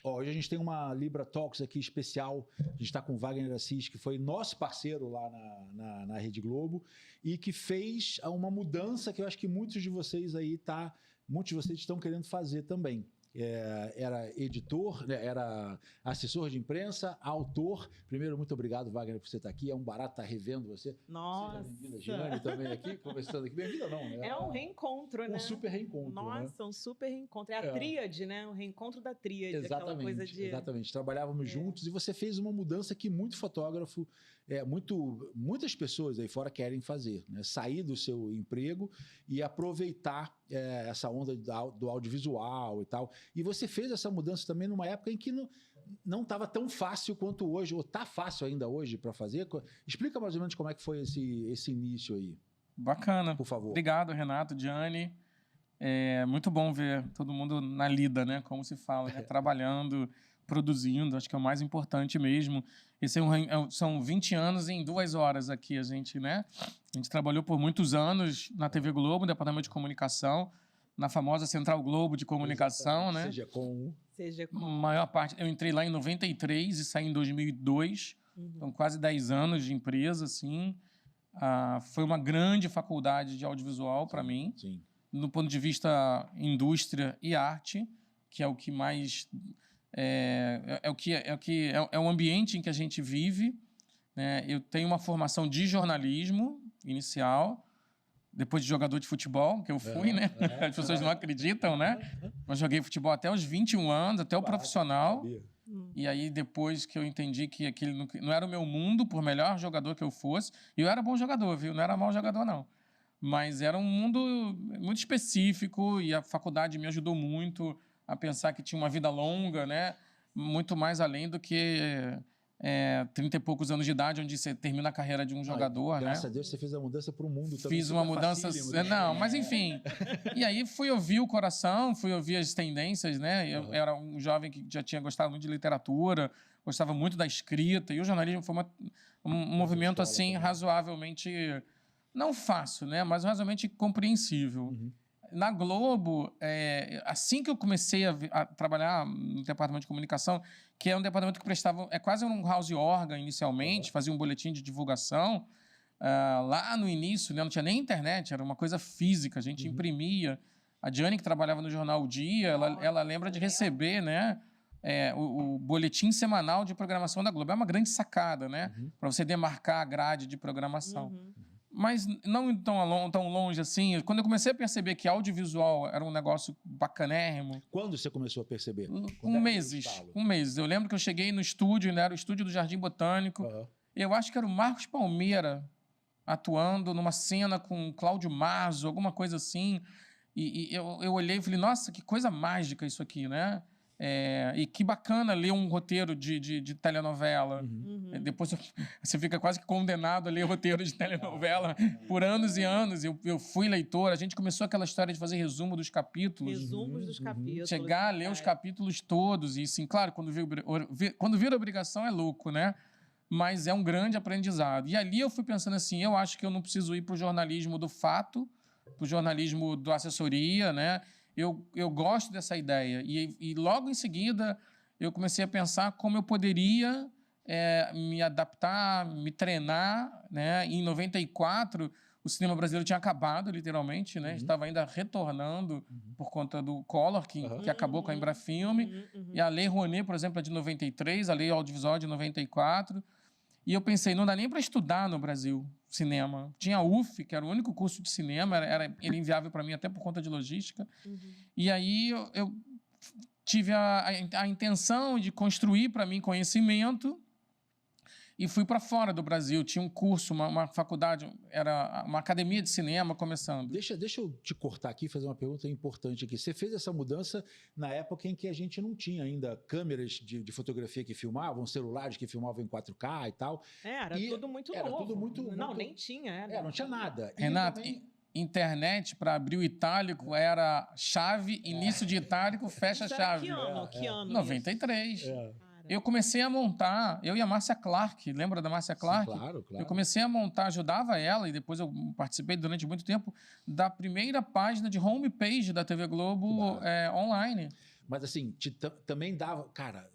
Ó, hoje a gente tem uma Libra Talks aqui especial. A gente está com o Wagner Assis, que foi nosso parceiro lá na Rede Globo e que fez uma mudança que eu acho que muitos de vocês estão querendo fazer também. Era editor, né, era assessor de imprensa, autor. Primeiro, muito obrigado, Wagner, por você estar aqui. É um barato estar revendo você. Nossa! Bem-vinda, Giane, também aqui, conversando aqui. Bem-vinda não, né? É um reencontro, né? Um super reencontro, Nossa, né? Um super reencontro. É a tríade, né? O reencontro da tríade. Exatamente, coisa de... exatamente. Trabalhávamos juntos e você fez uma mudança que muito fotógrafo, muitas pessoas aí fora querem fazer, né? Sair do seu emprego e aproveitar essa onda do audiovisual e tal. E você fez essa mudança também numa época em que não estava tão fácil quanto hoje, ou está fácil ainda hoje para fazer. Explica mais ou menos como é que foi esse início aí. Bacana. Por favor. Obrigado, Renato, Giane. É muito bom ver todo mundo na lida, né? Como se fala, né? Trabalhando, produzindo, acho que é o mais importante mesmo. São 20 anos em 2 horas aqui, a gente, né? A gente trabalhou por muitos anos na TV Globo, no Departamento de Comunicação, na famosa Central Globo de Comunicação, né? Seja com... Maior parte, eu entrei lá em 93 e saí em 2002, então quase 10 anos de empresa, assim. Foi uma grande faculdade de audiovisual para mim. Sim. No ponto de vista indústria e arte, que é o que mais é o ambiente em que a gente vive, né? Eu tenho uma formação de jornalismo inicial, depois de jogador de futebol, que eu fui, né? As pessoas não acreditam, né? Mas joguei futebol até os 21 anos, até o profissional. E aí, depois que eu entendi que aquilo não era o meu mundo, por melhor jogador que eu fosse, e eu era bom jogador, viu? Não era mau jogador, não. Mas era um mundo muito específico e a faculdade me ajudou muito a pensar que tinha uma vida longa, né? Muito mais além do que 30 e poucos anos de idade, onde você termina a carreira de um jogador, né? Graças a Deus você fez a mudança para o mundo também. Fiz uma mudança... Não, mas enfim. E aí fui ouvir o coração, fui ouvir as tendências, né? Eu era um jovem que já tinha gostado muito de literatura, gostava muito da escrita, e o jornalismo foi um movimento, assim, razoavelmente... Não fácil, né? Mas razoavelmente compreensível. Na Globo, assim que eu comecei a trabalhar no departamento de comunicação, que é um departamento que prestava... É quase um house organ inicialmente, fazia um boletim de divulgação. Lá no início, né, não tinha nem internet, era uma coisa física, a gente imprimia. A Giane, que trabalhava no jornal O Dia, ela lembra de receber, né, o boletim semanal de programação da Globo. É uma grande sacada, né? Para você demarcar a grade de programação. Mas não tão longe assim. Quando eu comecei a perceber que audiovisual era um negócio bacanérrimo... Quando você começou a perceber? Com meses. Eu lembro que eu cheguei no estúdio, né, era o estúdio do Jardim Botânico. Eu acho que era o Marcos Palmeira atuando numa cena com Cláudio Marzo, alguma coisa assim. E eu olhei e falei, nossa, que coisa mágica isso aqui, né? E que bacana ler um roteiro de telenovela. Depois você fica quase que condenado a ler roteiro de telenovela por anos e anos. Eu fui leitor, a gente começou aquela história de fazer resumo dos capítulos. Resumos dos capítulos. Chegar a ler os capítulos todos. E, sim, claro, quando vira obrigação é louco, né? Mas é um grande aprendizado. E ali eu fui pensando assim, eu acho que eu não preciso ir para o jornalismo do fato, para o jornalismo da assessoria, né? Eu gosto dessa ideia. E logo em seguida eu comecei a pensar como eu poderia me adaptar, me treinar, né? Em 94, o cinema brasileiro tinha acabado, literalmente, né? Estava ainda retornando por conta do Collor, que acabou com a Embrafilme. E a Lei Rouanet, por exemplo, é de 93, a Lei Audiovisual é de 94. E eu pensei, não dá nem para estudar no Brasil cinema. Tinha a UF, que era o único curso de cinema, era inviável para mim até por conta de logística. E aí eu tive a intenção de construir para mim conhecimento e fui para fora do Brasil. Tinha um curso, uma faculdade, era uma academia de cinema começando. Deixa eu te cortar aqui e fazer uma pergunta importante aqui. Você fez essa mudança na época em que a gente não tinha ainda câmeras de fotografia que filmavam, celulares que filmavam em 4K e tal. Era tudo muito novo. Era tudo muito... Não, nem tinha. Não tinha nada. Renato, internet para abrir o itálico era chave, início de itálico, fecha chave. Que ano? 93. Eu comecei a montar, eu e a Márcia Clark, lembra da Márcia Clark? Sim, claro. Eu comecei a montar, ajudava ela, e depois eu participei durante muito tempo da primeira página de homepage da TV Globo online. Mas assim, também dava... Cara,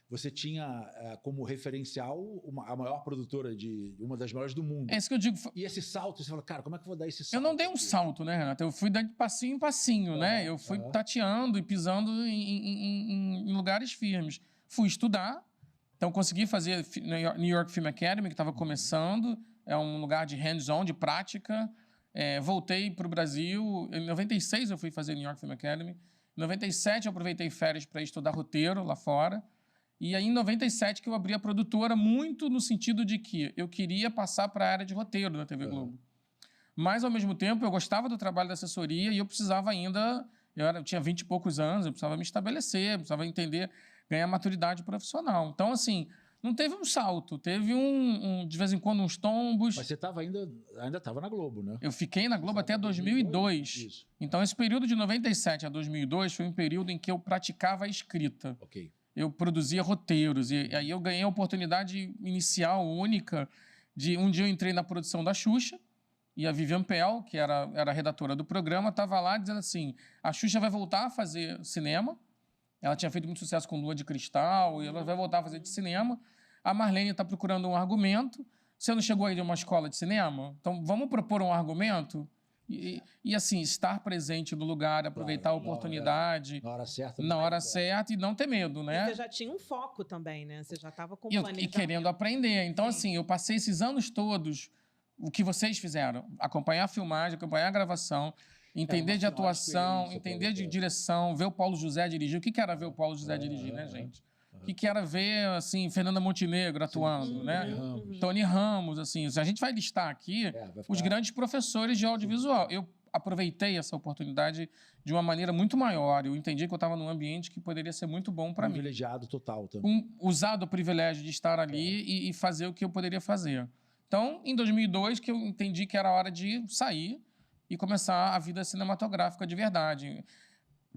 você tinha como referencial a maior produtora uma das maiores do mundo. É isso que eu digo. E esse salto, você fala, cara, como é que eu vou dar esse salto? Eu não dei um salto, né, Renato? Eu fui dando de passinho em passinho, né? Eu fui tateando e pisando em lugares firmes. Fui estudar, então consegui fazer New York Film Academy, que estava começando. É um lugar de hands-on, de prática. Voltei para o Brasil. Em 96 eu fui fazer New York Film Academy. Em 97 eu aproveitei férias para estudar roteiro lá fora. E aí, em 97, que eu abri a produtora, muito no sentido de que eu queria passar para a área de roteiro da TV Globo. Mas, ao mesmo tempo, eu gostava do trabalho da assessoria e eu precisava ainda... Eu tinha 20 e poucos anos, eu precisava me estabelecer, precisava entender, ganhar maturidade profissional. Então, assim, não teve um salto, teve de vez em quando, uns tombos. Mas você ainda estava na Globo, né? Eu fiquei na Globo até 2002. Isso. Então, esse período de 97 a 2002 foi um período em que eu praticava a escrita. Ok. Eu produzia roteiros, e aí eu ganhei a oportunidade inicial, única, de um dia eu entrei na produção da Xuxa, e a Vivian Pell, que era a redatora do programa, estava lá dizendo assim, a Xuxa vai voltar a fazer cinema, ela tinha feito muito sucesso com Lua de Cristal, e ela vai voltar a fazer de cinema, a Marlene está procurando um argumento, você não chegou aí de uma escola de cinema? Então vamos propor um argumento? E assim, estar presente no lugar, aproveitar a oportunidade. Na hora certa. Na hora certa e não ter medo, né? E você já tinha um foco também, né? Você já estava com E querendo aprender. Então, assim, eu passei esses anos todos, o que vocês fizeram, acompanhar a filmagem, acompanhar a gravação, entender de atuação, entender de direção, ver o Paulo José dirigir. O que era ver o Paulo José dirigir, né, gente? O que era ver, assim, Fernanda Montenegro atuando, né? Tony Ramos, assim. Se a gente vai listar aqui os grandes professores de audiovisual. Eu aproveitei essa oportunidade de uma maneira muito maior. Eu entendi que eu estava num ambiente que poderia ser muito bom para mim. Privilegiado total também. Usar o privilégio de estar ali e fazer o que eu poderia fazer. Então, em 2002, que eu entendi que era hora de sair e começar a vida cinematográfica de verdade.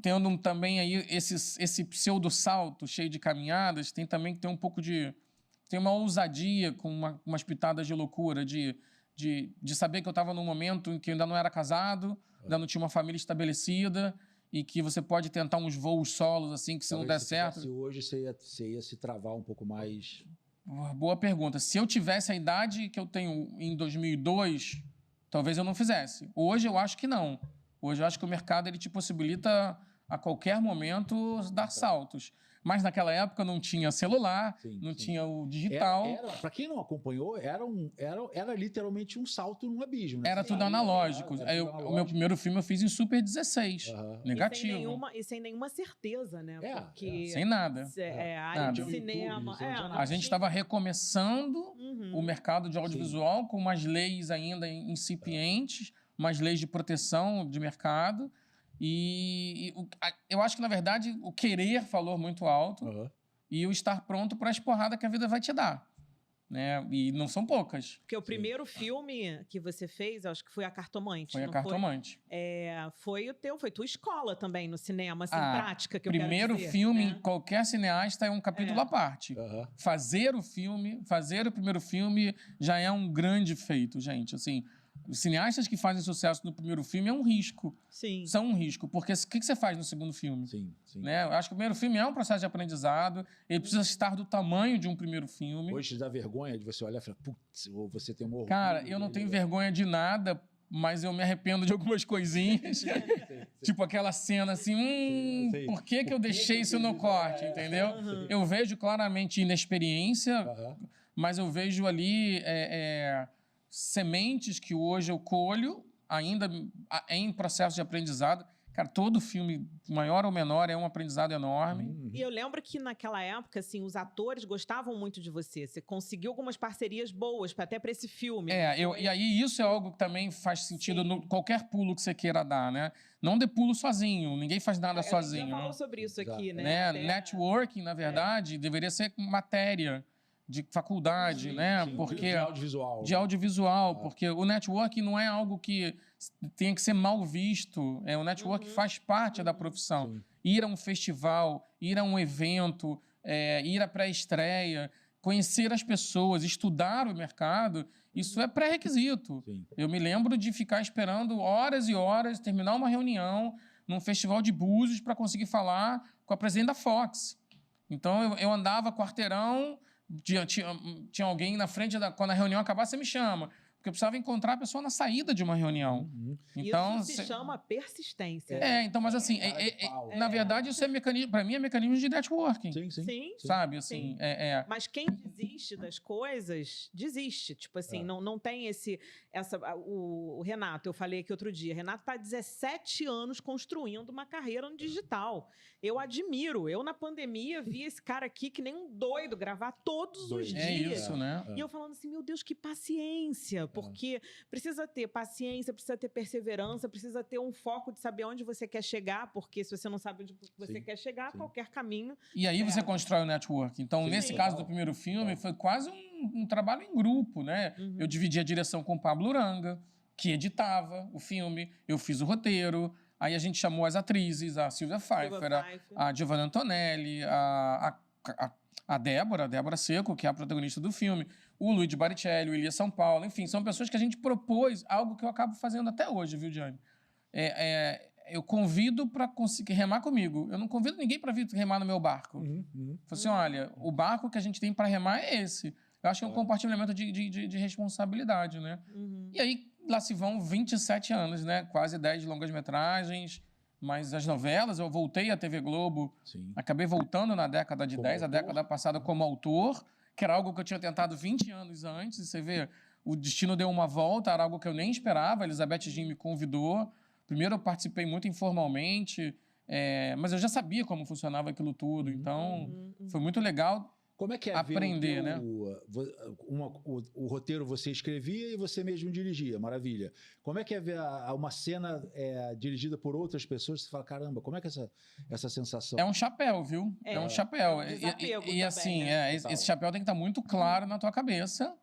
Tendo também aí esse pseudo-salto cheio de caminhadas, tem também que ter um pouco de... Tem uma ousadia com umas pitadas de loucura, de saber que eu estava num momento em que eu ainda não era casado, ainda não tinha uma família estabelecida e que você pode tentar uns voos solos, assim, que se não der certo... Se hoje você ia se travar um pouco mais... Boa pergunta. Se eu tivesse a idade que eu tenho em 2002, talvez eu não fizesse. Hoje eu acho que não. Hoje eu acho que o mercado ele te possibilita a qualquer momento dar saltos. Mas naquela época não tinha celular, não tinha o digital. Para quem não acompanhou, era literalmente um salto num abismo. Né? Era tudo analógico. O meu primeiro filme eu fiz em Super 16, negativo. E sem nenhuma certeza, né? Porque sem nada. A área de cinema... A gente estava recomeçando o mercado de audiovisual com umas leis ainda incipientes, umas leis de proteção de mercado. E eu acho que, na verdade, o querer falou muito alto e o estar pronto para as porradas que a vida vai te dar. Né? E não são poucas. Porque o primeiro filme que você fez, acho que foi A Cartomante. Foi A Cartomante. Foi tua escola também no cinema, assim, prática, que eu quero dizer. Primeiro filme em qualquer cineasta é um capítulo à parte. Fazer o primeiro filme já é um grande feito, gente. Assim, os cineastas que fazem sucesso no primeiro filme é um risco. Sim. São um risco. Porque o que você faz no segundo filme? Sim. Né? Eu acho que o primeiro filme é um processo de aprendizado. Ele precisa estar do tamanho de um primeiro filme. Hoje te dá vergonha de você olhar e falar, putz, ou você tem um orgulho. Cara, eu não tenho vergonha de nada, mas eu me arrependo de algumas coisinhas. Tipo aquela cena assim, por que eu deixei isso no corte, entendeu? Eu vejo claramente inexperiência, mas eu vejo ali... sementes que hoje eu colho, ainda em processo de aprendizado. Cara, todo filme, maior ou menor, é um aprendizado enorme. E eu lembro que naquela época, assim, os atores gostavam muito de você. Você conseguiu algumas parcerias boas, até para esse filme. E aí isso é algo que também faz sentido no qualquer pulo que você queira dar, né? Não dê pulo sozinho, ninguém faz nada sozinho. A gente já falou sobre isso aqui, né? Networking, na verdade, deveria ser matéria de faculdade, né? Porque de audiovisual, porque o network não é algo que tenha que ser mal visto. O network faz parte da profissão. Ir a um festival, ir a um evento, ir à pré-estreia, conhecer as pessoas, estudar o mercado, isso é pré-requisito. Eu me lembro de ficar esperando horas e horas, terminar uma reunião num festival de Búzios para conseguir falar com a presidente da Fox. Então, eu andava quarteirão, tinha alguém na frente, quando a reunião acabasse, você me chama. Porque eu precisava encontrar a pessoa na saída de uma reunião. Então, isso se chama persistência. então, mas assim, na verdade, isso é mecanismo, para mim, é mecanismo de networking. Sim. Sabe, assim, Mas quem desiste das coisas, desiste. Tipo assim, não tem o Renato, eu falei aqui outro dia, Renato está há 17 anos construindo uma carreira no digital. Eu admiro. Eu, na pandemia, vi esse cara aqui que nem um doido gravar todos os dias. É isso, né? E eu falando assim, meu Deus, que paciência. Porque precisa ter paciência, precisa ter perseverança, precisa ter um foco de saber onde você quer chegar, porque se você não sabe onde você quer chegar, qualquer caminho... E aí você constrói o network. Então, nesse caso do primeiro filme, foi quase um trabalho em grupo, né? Eu dividi a direção com o Pablo Uranga, que editava o filme, eu fiz o roteiro, aí a gente chamou as atrizes, a Silvia Pfeiffer, a Giovanna Antonelli, a Débora Seco, que é a protagonista do filme, o Luigi Baricelli, o Elias São Paulo, enfim, são pessoas que a gente propôs algo que eu acabo fazendo até hoje, viu, Diane? Eu convido para conseguir remar comigo. Eu não convido ninguém para vir remar no meu barco. Falo assim, olha, o barco que a gente tem para remar é esse. Eu acho que é um compartilhamento de responsabilidade, né? E aí, lá se vão 27 anos, né? Quase 10 longas-metragens. Mas as novelas, eu voltei à TV Globo, acabei voltando na década de 10, a década passada como autor, que era algo que eu tinha tentado 20 anos antes, e você vê, o destino deu uma volta, era algo que eu nem esperava, a Elizabeth Jean me convidou, primeiro eu participei muito informalmente, mas eu já sabia como funcionava aquilo tudo, então foi muito legal. Como é que é aprender, ver né? O roteiro você escrevia e você mesmo dirigia, maravilha. Como é que é ver uma cena dirigida por outras pessoas? Você fala, caramba, como é que é essa sensação? É um chapéu, viu? É um chapéu. E assim, esse chapéu tem que estar muito claro na tua cabeça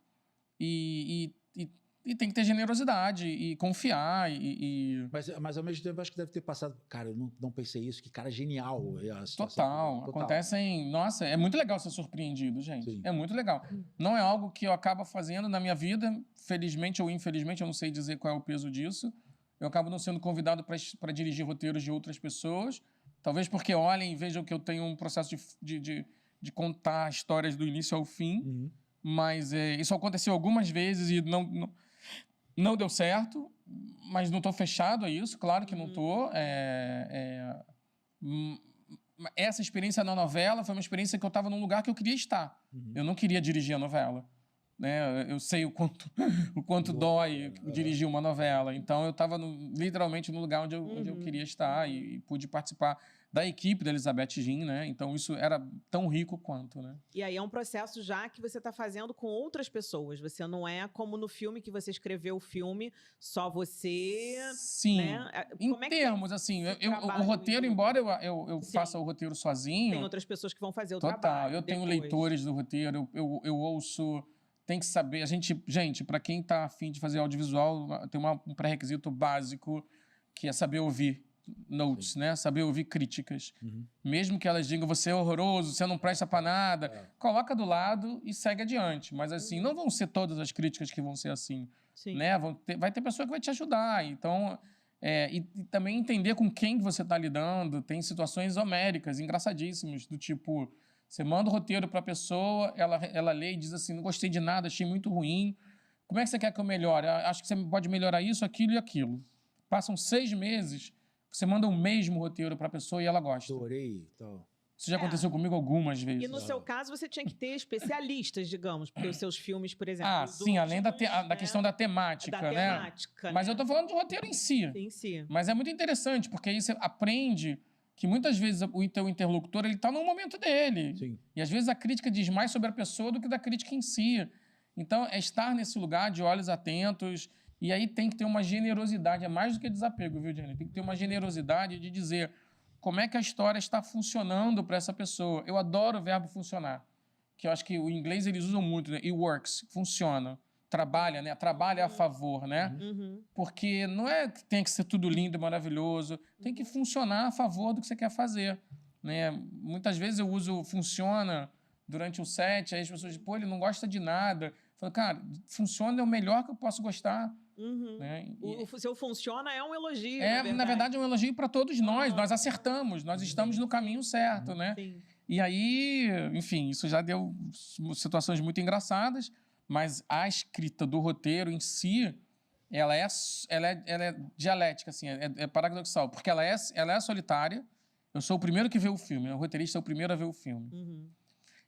e tem que ter generosidade e confiar. Mas ao mesmo tempo, acho que deve ter passado. Cara, eu não pensei isso, que cara genial. Total. Acontecem. Nossa, é muito legal ser surpreendido, gente. Sim. É muito legal. Não é algo que eu acabo fazendo na minha vida, felizmente ou infelizmente, eu não sei dizer qual é o peso disso. Eu acabo não sendo convidado para dirigir roteiros de outras pessoas. Talvez porque olhem e vejam que eu tenho um processo de contar histórias do início ao fim. Mas isso aconteceu algumas vezes e não deu certo, mas não estou fechado a isso, claro que não estou. Essa experiência na novela foi uma experiência que eu estava num lugar que eu queria estar. Eu não queria dirigir a novela. Né? Eu sei o quanto dói dirigir uma novela. Então, eu estava literalmente no lugar onde eu queria estar e pude participar da equipe da Elizabeth Jean, né? Então, isso era tão rico quanto, né? E aí é um processo já que você está fazendo com outras pessoas. Você não é como no filme que você escreveu o filme, só você... Sim. Né? Em termos, assim, o roteiro, embora eu faça o roteiro sozinho... Tem outras pessoas que vão fazer o trabalho. Total. Eu tenho leitores do roteiro, eu ouço... Tem que saber... Gente, para quem está afim de fazer audiovisual, tem um pré-requisito básico, que é saber ouvir notes, né? Saber ouvir críticas. Mesmo que elas digam, você é horroroso, você não presta para nada, coloca do lado e segue adiante. Mas, assim, não vão ser todas as críticas que vão ser assim. Né? Vai ter pessoa que vai te ajudar. Então, e também entender com quem você está lidando. Tem situações homéricas, engraçadíssimas, do tipo... Você manda o roteiro para a pessoa, ela lê e diz assim, não gostei de nada, achei muito ruim. Como é que você quer que eu melhore? Acho que você pode melhorar isso, aquilo e aquilo. Passam 6 meses, você manda o mesmo roteiro para a pessoa e ela gosta. Adorei. Então... Isso já aconteceu comigo algumas vezes. E no seu caso, você tinha que ter especialistas, digamos, porque os seus filmes, por exemplo... sim, além da questão da temática, né? Mas eu tô falando do roteiro em si. Em si. Mas é muito interessante, porque aí você aprende... que muitas vezes o teu interlocutor está no momento dele. Sim. E às vezes a crítica diz mais sobre a pessoa do que da crítica em si. Então, é estar nesse lugar de olhos atentos, e aí tem que ter uma generosidade, é mais do que desapego, viu, Jenny? Tem que ter uma generosidade de dizer como é que a história está funcionando para essa pessoa. Eu adoro o verbo funcionar, que eu acho que o inglês eles usam muito, né? It works, funciona. Trabalha, né? Trabalha a favor, né? Porque não é que tem que ser tudo lindo e maravilhoso, tem que funcionar a favor do que você quer fazer, né? Muitas vezes eu uso funciona durante o set, aí as pessoas dizem, pô, ele não gosta de nada, Falei, cara, funciona, é o melhor que eu posso gostar. Né? O seu funciona é um elogio, na verdade, é um elogio para todos nós. Nós acertamos, nós estamos no caminho certo, né? Sim. E aí, enfim, isso já deu situações muito engraçadas, mas a escrita do roteiro em si, ela é dialética, assim, é paradoxal, porque ela é solitária. Eu sou o primeiro que vê o filme, o roteirista é o primeiro a ver o filme.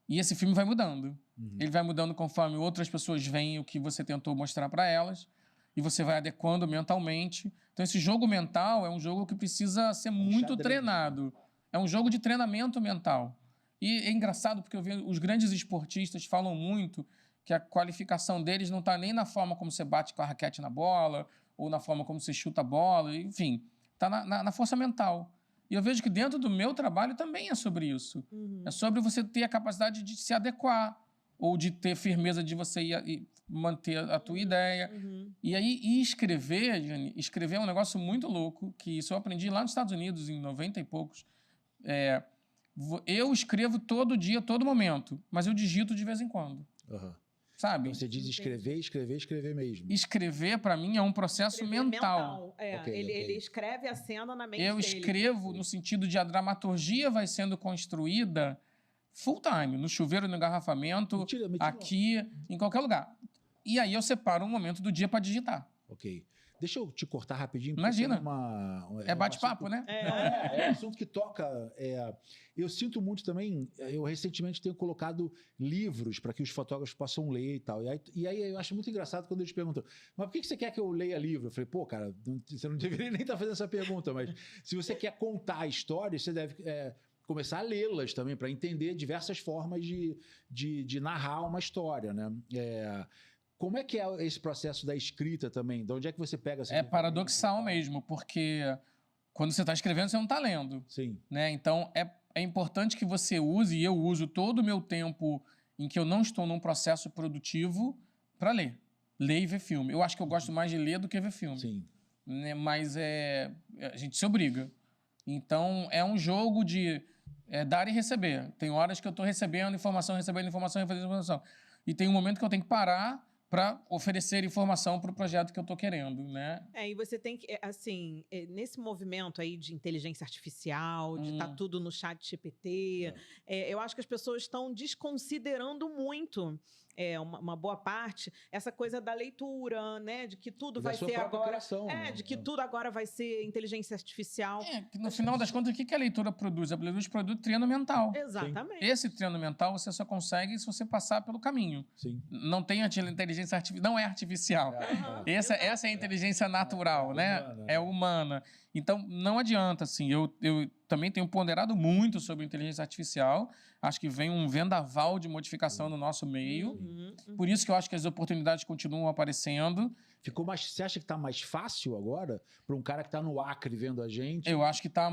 E esse filme vai mudando. Ele vai mudando conforme outras pessoas veem o que você tentou mostrar para elas, e você vai adequando mentalmente. Então, esse jogo mental é um jogo que precisa ser muito treinado. É um jogo de treinamento mental. E é engraçado porque eu vejo os grandes esportistas falam muito que a qualificação deles não está nem na forma como você bate com a raquete na bola, ou na forma como você chuta a bola, enfim, está na força mental. E eu vejo que dentro do meu trabalho também é sobre isso. É sobre você ter a capacidade de se adequar, ou de ter firmeza de você manter a tua ideia. E aí, escrever, Jane, escrever é um negócio muito louco, que isso eu aprendi lá nos Estados Unidos, em 90 e poucos. Eu escrevo todo dia, todo momento, mas eu digito de vez em quando. Sabe? Então você diz escrever mesmo. Escrever, para mim, é um processo mental. Ele escreve a cena na mente dele. Eu escrevo no sentido de a dramaturgia vai sendo construída full time, no chuveiro, no engarrafamento, mentira. aqui, em qualquer lugar. E aí eu separo um momento do dia para digitar. Ok. Deixa eu te cortar rapidinho. Imagina. É bate-papo, né? É um assunto que toca. Eu sinto muito também. Eu recentemente tenho colocado livros para que os fotógrafos possam ler e tal. E aí eu acho muito engraçado quando eles perguntam: mas por que você quer que eu leia livro? Eu falei: pô, cara, você não deveria nem estar fazendo essa pergunta, mas se você quer contar a história, você deve começar a lê-las também para entender diversas formas de narrar uma história, né? Como é que é esse processo da escrita também? De onde é que você pega essa... É paradoxal mesmo, porque quando você está escrevendo, você não está lendo. Sim. Né? Então, é importante que você use, e eu uso todo o meu tempo em que eu não estou num processo produtivo para ler. Ler e ver filme. Eu acho que eu gosto mais de ler do que ver filme. Sim. Né? Mas a gente se obriga. Então, é um jogo de dar e receber. Tem horas que eu estou recebendo informação, recebendo informação. E tem um momento que eu tenho que parar para oferecer informação para o projeto que eu estou querendo, né? E você tem que, assim, nesse movimento aí de inteligência artificial, de estar tudo no chat GPT, eu acho que as pessoas estão desconsiderando muito, uma boa parte, essa coisa da leitura, né? De que tudo vai ser agora... Criação, né? De que tudo agora vai ser inteligência artificial. Que no final das contas, o que a leitura produz? A leitura produz treino mental. Exatamente. Esse treino mental você só consegue se você passar pelo caminho. Sim. Não tem inteligência artificial, não é artificial. Essa é a inteligência natural, né? Humana. É humana. Então, não adianta, assim. Eu também tenho ponderado muito sobre inteligência artificial. Acho que vem um vendaval de modificação no nosso meio. Por isso que eu acho que as oportunidades continuam aparecendo. Você acha que está mais fácil agora para um cara que está no Acre vendo a gente? Eu acho que está...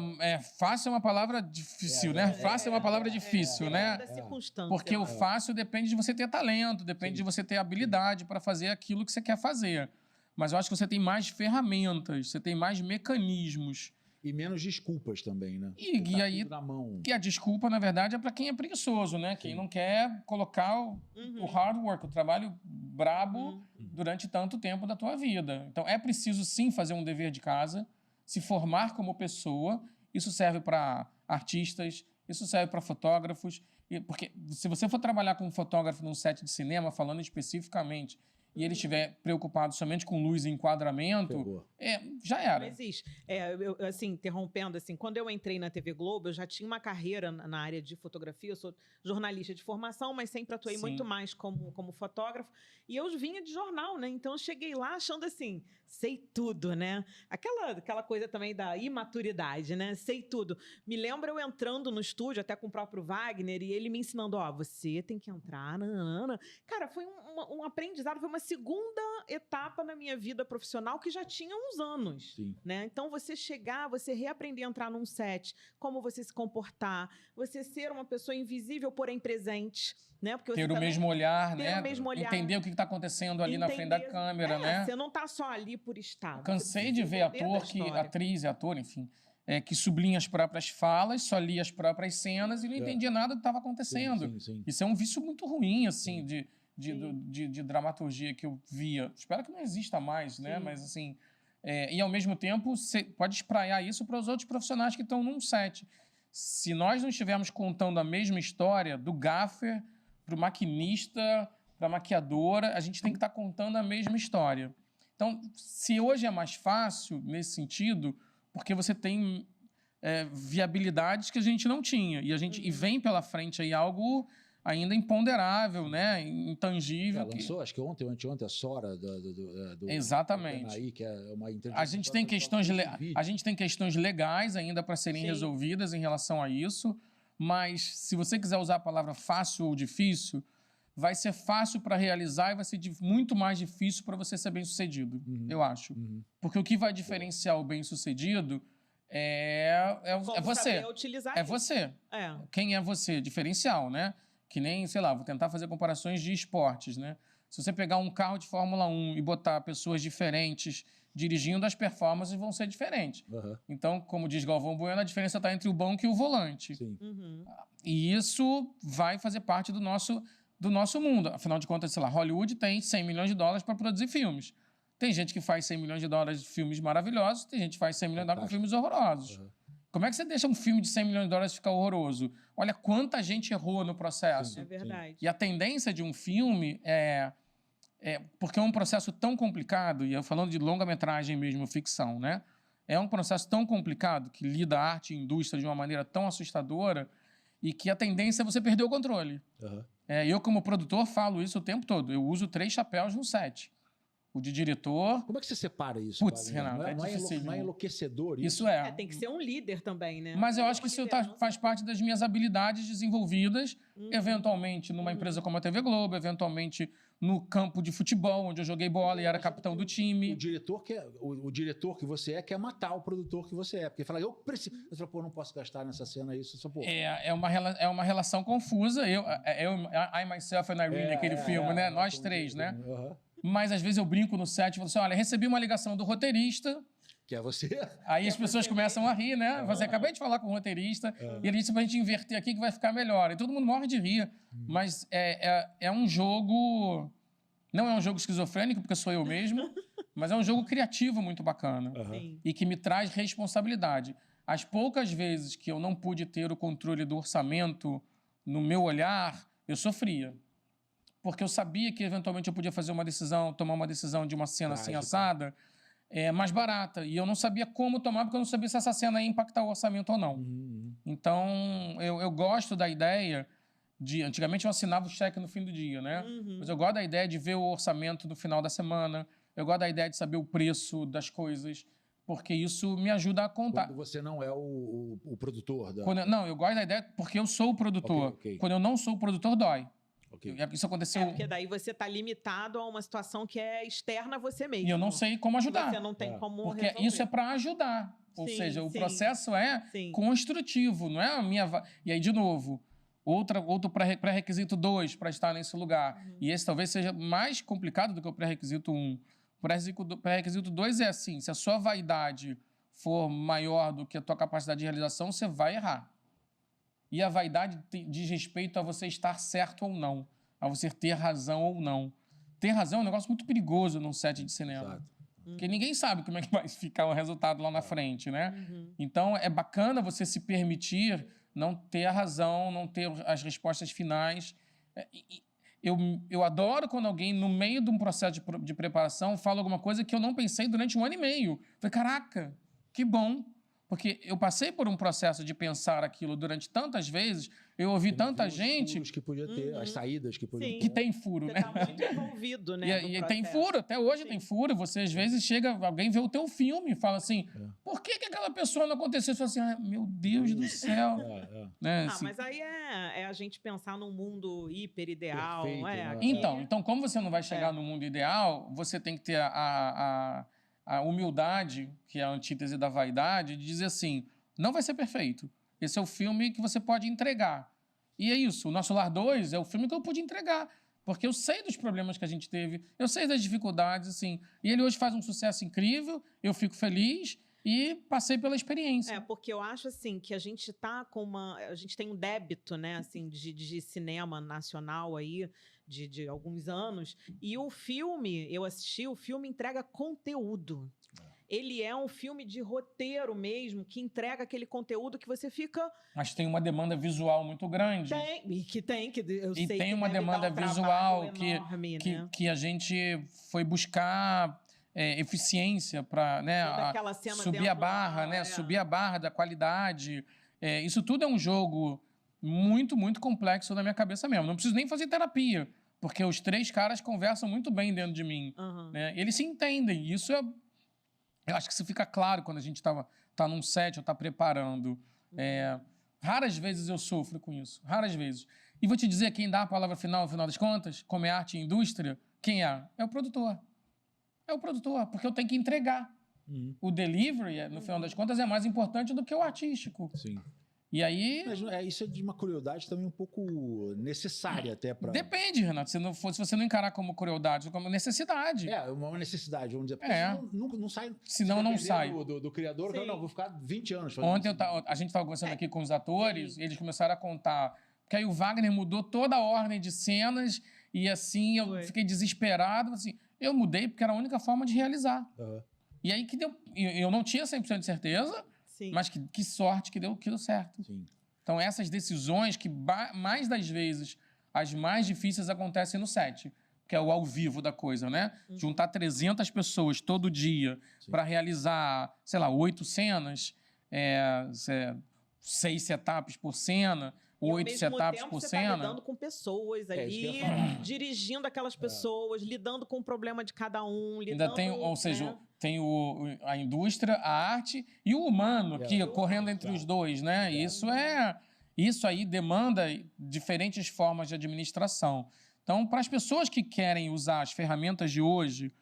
fácil é uma palavra difícil, né? Fácil é uma palavra difícil, né? Da circunstância. Porque o fácil depende de você ter talento, depende de você ter habilidade para fazer aquilo que você quer fazer. Mas eu acho que você tem mais ferramentas, você tem mais mecanismos. E menos desculpas também, né? E aí, na mão. que a desculpa, na verdade, é para quem é preguiçoso, né? Quem não quer colocar o hard work, o trabalho brabo durante tanto tempo da tua vida. Então, é preciso, sim, fazer um dever de casa, se formar como pessoa. Isso serve para artistas, isso serve para fotógrafos. Porque se você for trabalhar com um fotógrafo num set de cinema, falando especificamente, e ele estiver preocupado somente com luz e enquadramento, já era. Não existe. Assim, interrompendo, assim, quando eu entrei na TV Globo, eu já tinha uma carreira na área de fotografia, eu sou jornalista de formação, mas sempre atuei muito mais como fotógrafo, e eu vinha de jornal, né? Então eu cheguei lá achando assim, sei tudo, né? Aquela coisa também da imaturidade, né? Sei tudo. Me lembro eu entrando no estúdio, até com o próprio Wagner, e ele me ensinando, você tem que entrar, nanana. Cara, foi um aprendizado, foi uma segunda etapa na minha vida profissional que já tinha uns anos. Sim. Né? Então, você chegar, você reaprender a entrar num set, como você se comportar, você ser uma pessoa invisível, porém presente. Né? Porque ter o mesmo olhar, né? O mesmo olhar. Entender o que está acontecendo ali na frente da câmera, né? Você não está só ali por estar. Cansei de ver atriz e ator, enfim, que sublinha as próprias falas, só lia as próprias cenas e não entendia nada do que estava acontecendo. Sim. Isso é um vício muito ruim, assim, de de dramaturgia que eu via. Espero que não exista mais, né? Sim. Mas, assim... e, ao mesmo tempo, você pode espraiar isso para os outros profissionais que estão num set. Se nós não estivermos contando a mesma história, do gaffer para o maquinista, para a maquiadora, a gente tem que estar contando a mesma história. Então, se hoje é mais fácil, nesse sentido, porque você tem viabilidades que a gente não tinha. E vem pela frente aí algo ainda imponderável, né? Intangível. Lançou, acho que ontem ou anteontem, a Sora do Exatamente. Aí, que é uma a gente tem questões legais ainda para serem resolvidas em relação a isso, mas se você quiser usar a palavra fácil ou difícil, vai ser fácil para realizar e vai ser muito mais difícil para você ser bem-sucedido, eu acho. Porque o que vai diferenciar o bem-sucedido é você. É você. Quem é você? Diferencial, né? Que nem, sei lá, vou tentar fazer comparações de esportes, né? Se você pegar um carro de Fórmula 1 e botar pessoas diferentes dirigindo, as performances vão ser diferentes. Então, como diz Galvão Bueno, a diferença está entre o banco e o volante. E isso vai fazer parte do nosso mundo. Afinal de contas, sei lá, Hollywood tem 100 milhões de dólares para produzir filmes. Tem gente que faz 100 milhões de dólares de filmes maravilhosos, tem gente que faz 100 milhões de dólares com filmes horrorosos. Como é que você deixa um filme de 100 milhões de dólares ficar horroroso? Olha quanta gente errou no processo. É verdade. E a tendência de um filme porque é um processo tão complicado, e eu falando de longa-metragem mesmo, ficção, né? É um processo tão complicado que lida a arte e a indústria de uma maneira tão assustadora e que a tendência é você perder o controle. Eu, como produtor, falo isso o tempo todo. Eu uso 3 chapéus no set. O de diretor... Como é que você separa isso? Putz, Renato, não é enlouquecedor isso? Isso tem que ser um líder também, né? Mas eu acho que isso faz parte das minhas habilidades desenvolvidas, eventualmente numa empresa como a TV Globo, eventualmente no campo de futebol, onde eu joguei bola e era capitão do time. O diretor que você quer matar o produtor que você é. Porque fala, eu preciso... Eu falo, pô, não posso gastar nessa cena isso. É uma relação confusa. I, Myself and Irene, aquele filme, né? Nós 3, né? Mas às vezes eu brinco no set e falo assim, olha, recebi uma ligação do roteirista. Que é você. Aí as pessoas começam a rir, né? Você acabei de falar com o roteirista e ele disse pra gente inverter aqui que vai ficar melhor. E todo mundo morre de rir. Mas é um jogo... Não é um jogo esquizofrênico, porque sou eu mesmo, mas é um jogo criativo muito bacana. E que me traz responsabilidade. As poucas vezes que eu não pude ter o controle do orçamento no meu olhar, eu sofria. Porque eu sabia que, eventualmente, eu podia fazer uma decisão, tomar uma decisão de uma cena assim assada, mais barata. E eu não sabia como tomar, porque eu não sabia se essa cena ia impactar o orçamento ou não. Então, eu gosto da ideia de... Antigamente, eu assinava o cheque no fim do dia, né? Mas eu gosto da ideia de ver o orçamento no final da semana. Eu gosto da ideia de saber o preço das coisas, porque isso me ajuda a contar. Quando você não é o produtor da... Não, eu gosto da ideia porque eu sou o produtor. Quando eu não sou o produtor, dói. Isso aconteceu... porque daí você está limitado a uma situação que é externa a você mesmo. E eu não sei como ajudar. Você não tem como porque resolver. Isso é para ajudar. Ou seja, o processo é construtivo, não é a minha... E aí, de novo, outro pré-requisito 2 para estar nesse lugar. E esse talvez seja mais complicado do que o pré-requisito 1. O pré-requisito 2 é assim, se a sua vaidade for maior do que a tua capacidade de realização, você vai errar. E a vaidade diz respeito a você estar certo ou não, a você ter razão ou não. Ter razão é um negócio muito perigoso num set de cinema. Porque ninguém sabe como é que vai ficar o resultado lá na frente, né? Então, é bacana você se permitir não ter a razão, não ter as respostas finais. Eu adoro quando alguém, no meio de um processo de preparação, fala alguma coisa que eu não pensei durante 1 ano e meio. Falei, caraca, que bom. Porque eu passei por um processo de pensar aquilo durante tantas vezes, eu ouvi tanta gente... Os que podia ter, as saídas que podia ter. Que tem furo, Você né? tá muito envolvido, né? E tem furo, até hoje tem furo. Você, às vezes, chega, alguém vê o teu filme e fala assim, por que aquela pessoa não aconteceu? Você fala assim, meu Deus do céu. Né? Assim, mas aí é a gente pensar num mundo hiper ideal. Perfeito, né? Então, como você não vai chegar no mundo ideal, você tem que ter a humildade, que é a antítese da vaidade, de dizer assim, não vai ser perfeito. Esse é o filme que você pode entregar. E é isso. O Nosso Lar 2 é o filme que eu pude entregar. Porque eu sei dos problemas que a gente teve, eu sei das dificuldades, assim. E ele hoje faz um sucesso incrível, eu fico feliz. e passei pela experiência. Porque eu acho assim que a gente tá com a gente tem um débito, né, assim, de cinema nacional aí de alguns anos, e o filme, eu assisti, o filme entrega conteúdo. Ele é um filme de roteiro mesmo, que entrega aquele conteúdo que você fica... Mas tem uma demanda visual muito grande. Eu sei tem que uma deve demanda dar um visual enorme, né? que a gente foi buscar eficiência para, né, Toda aquela cena subir dentro a barra, lá, né, subir a barra da qualidade. Isso tudo é um jogo muito, muito complexo na minha cabeça mesmo. Não preciso nem fazer terapia, porque os 3 caras conversam muito bem dentro de mim. Né? Eles se entendem. Isso é... Eu acho que isso fica claro quando a gente tá num set ou tá preparando. Raras vezes eu sofro com isso. Raras vezes. E vou te dizer, quem dá a palavra final, no final das contas, como é arte e indústria, quem é? É o produtor. É o produtor, porque eu tenho que entregar. O delivery, no final das contas, é mais importante do que o artístico. Sim. E aí... Mas isso é de uma crueldade também um pouco necessária até para... Depende, Renato. Se você não encarar como crueldade, como necessidade. Uma necessidade, vamos dizer. Porque não sai... Senão não sai. Do criador, não, vou ficar 20 anos fazendo Ontem a gente estava conversando aqui com os atores, e eles começaram a contar que aí o Wagner mudou toda a ordem de cenas e assim eu fiquei desesperado. Assim, eu mudei porque era a única forma de realizar. E aí que deu... Eu não tinha 100% de certeza... Sim. Mas que sorte que deu certo. Sim. Então, essas decisões que, mais das vezes, as mais difíceis acontecem no set, que é o ao vivo da coisa, né? Juntar 300 pessoas todo dia para realizar, sei lá, 8 cenas, 6 setups por cena, 8 setups por cena. Você tá lidando com pessoas ali, dirigindo aquelas pessoas, lidando com o problema de cada um. Ainda tem, ou seja, tem a indústria, a arte e o humano aqui, correndo entre os dois, né? Isso aí demanda diferentes formas de administração. Então, para as pessoas que querem usar as ferramentas de hoje,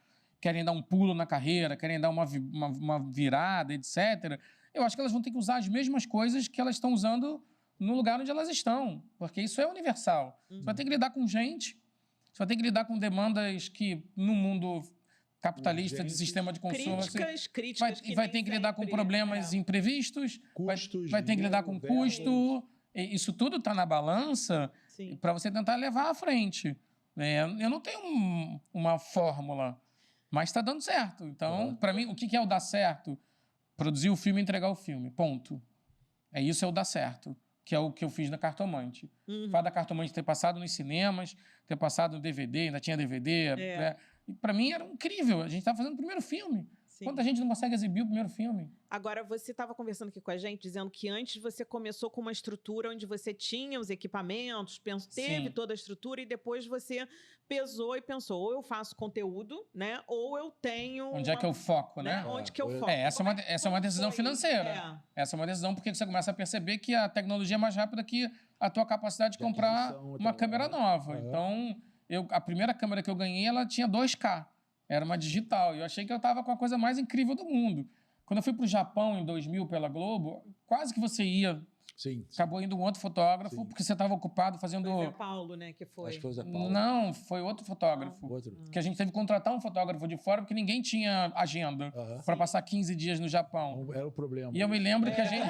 querem dar um pulo na carreira, querem dar uma virada, etc., eu acho que elas vão ter que usar as mesmas coisas que elas estão usando no lugar onde elas estão, porque isso é universal. Você vai ter que lidar com gente, você vai ter que lidar com demandas que, no mundo capitalista de sistema de consumo... Críticas vai ter que lidar com problemas imprevistos, custos, vai ter que lidar com custo. Isso tudo está na balança para você tentar levar à frente. Eu não tenho uma fórmula, mas está dando certo. Então, para mim, o que é o dar certo? Produzir o filme e entregar o filme, ponto. Isso é o dar certo, que é o que eu fiz na Cartomante. O fato da Cartomante ter passado nos cinemas, ter passado no DVD, ainda tinha DVD. E para mim era incrível. A gente estava fazendo o primeiro filme. Quanta gente não consegue exibir o primeiro filme? Agora, você estava conversando aqui com a gente, dizendo que antes você começou com uma estrutura onde você tinha os equipamentos, teve toda a estrutura, e depois você pesou e pensou, ou eu faço conteúdo, né? Ou eu tenho... Onde é que eu foco, né? Onde que eu foco? Essa é uma decisão financeira. Essa é uma decisão porque você começa a perceber que a tecnologia é mais rápida que a tua capacidade de comprar uma câmera nova. Então, a primeira câmera que eu ganhei, ela tinha 2K. Era uma digital. E eu achei que eu estava com a coisa mais incrível do mundo. Quando eu fui para o Japão, em 2000, pela Globo, quase que você ia. Acabou indo um outro fotógrafo, porque você estava ocupado fazendo... Foi o Zé Paulo, né, que foi. Acho que foi o Zé Paulo. Não, foi outro fotógrafo. Que a gente teve que contratar um fotógrafo de fora, porque ninguém tinha agenda para passar 15 dias no Japão. Era o problema. E eu me lembro que a gente...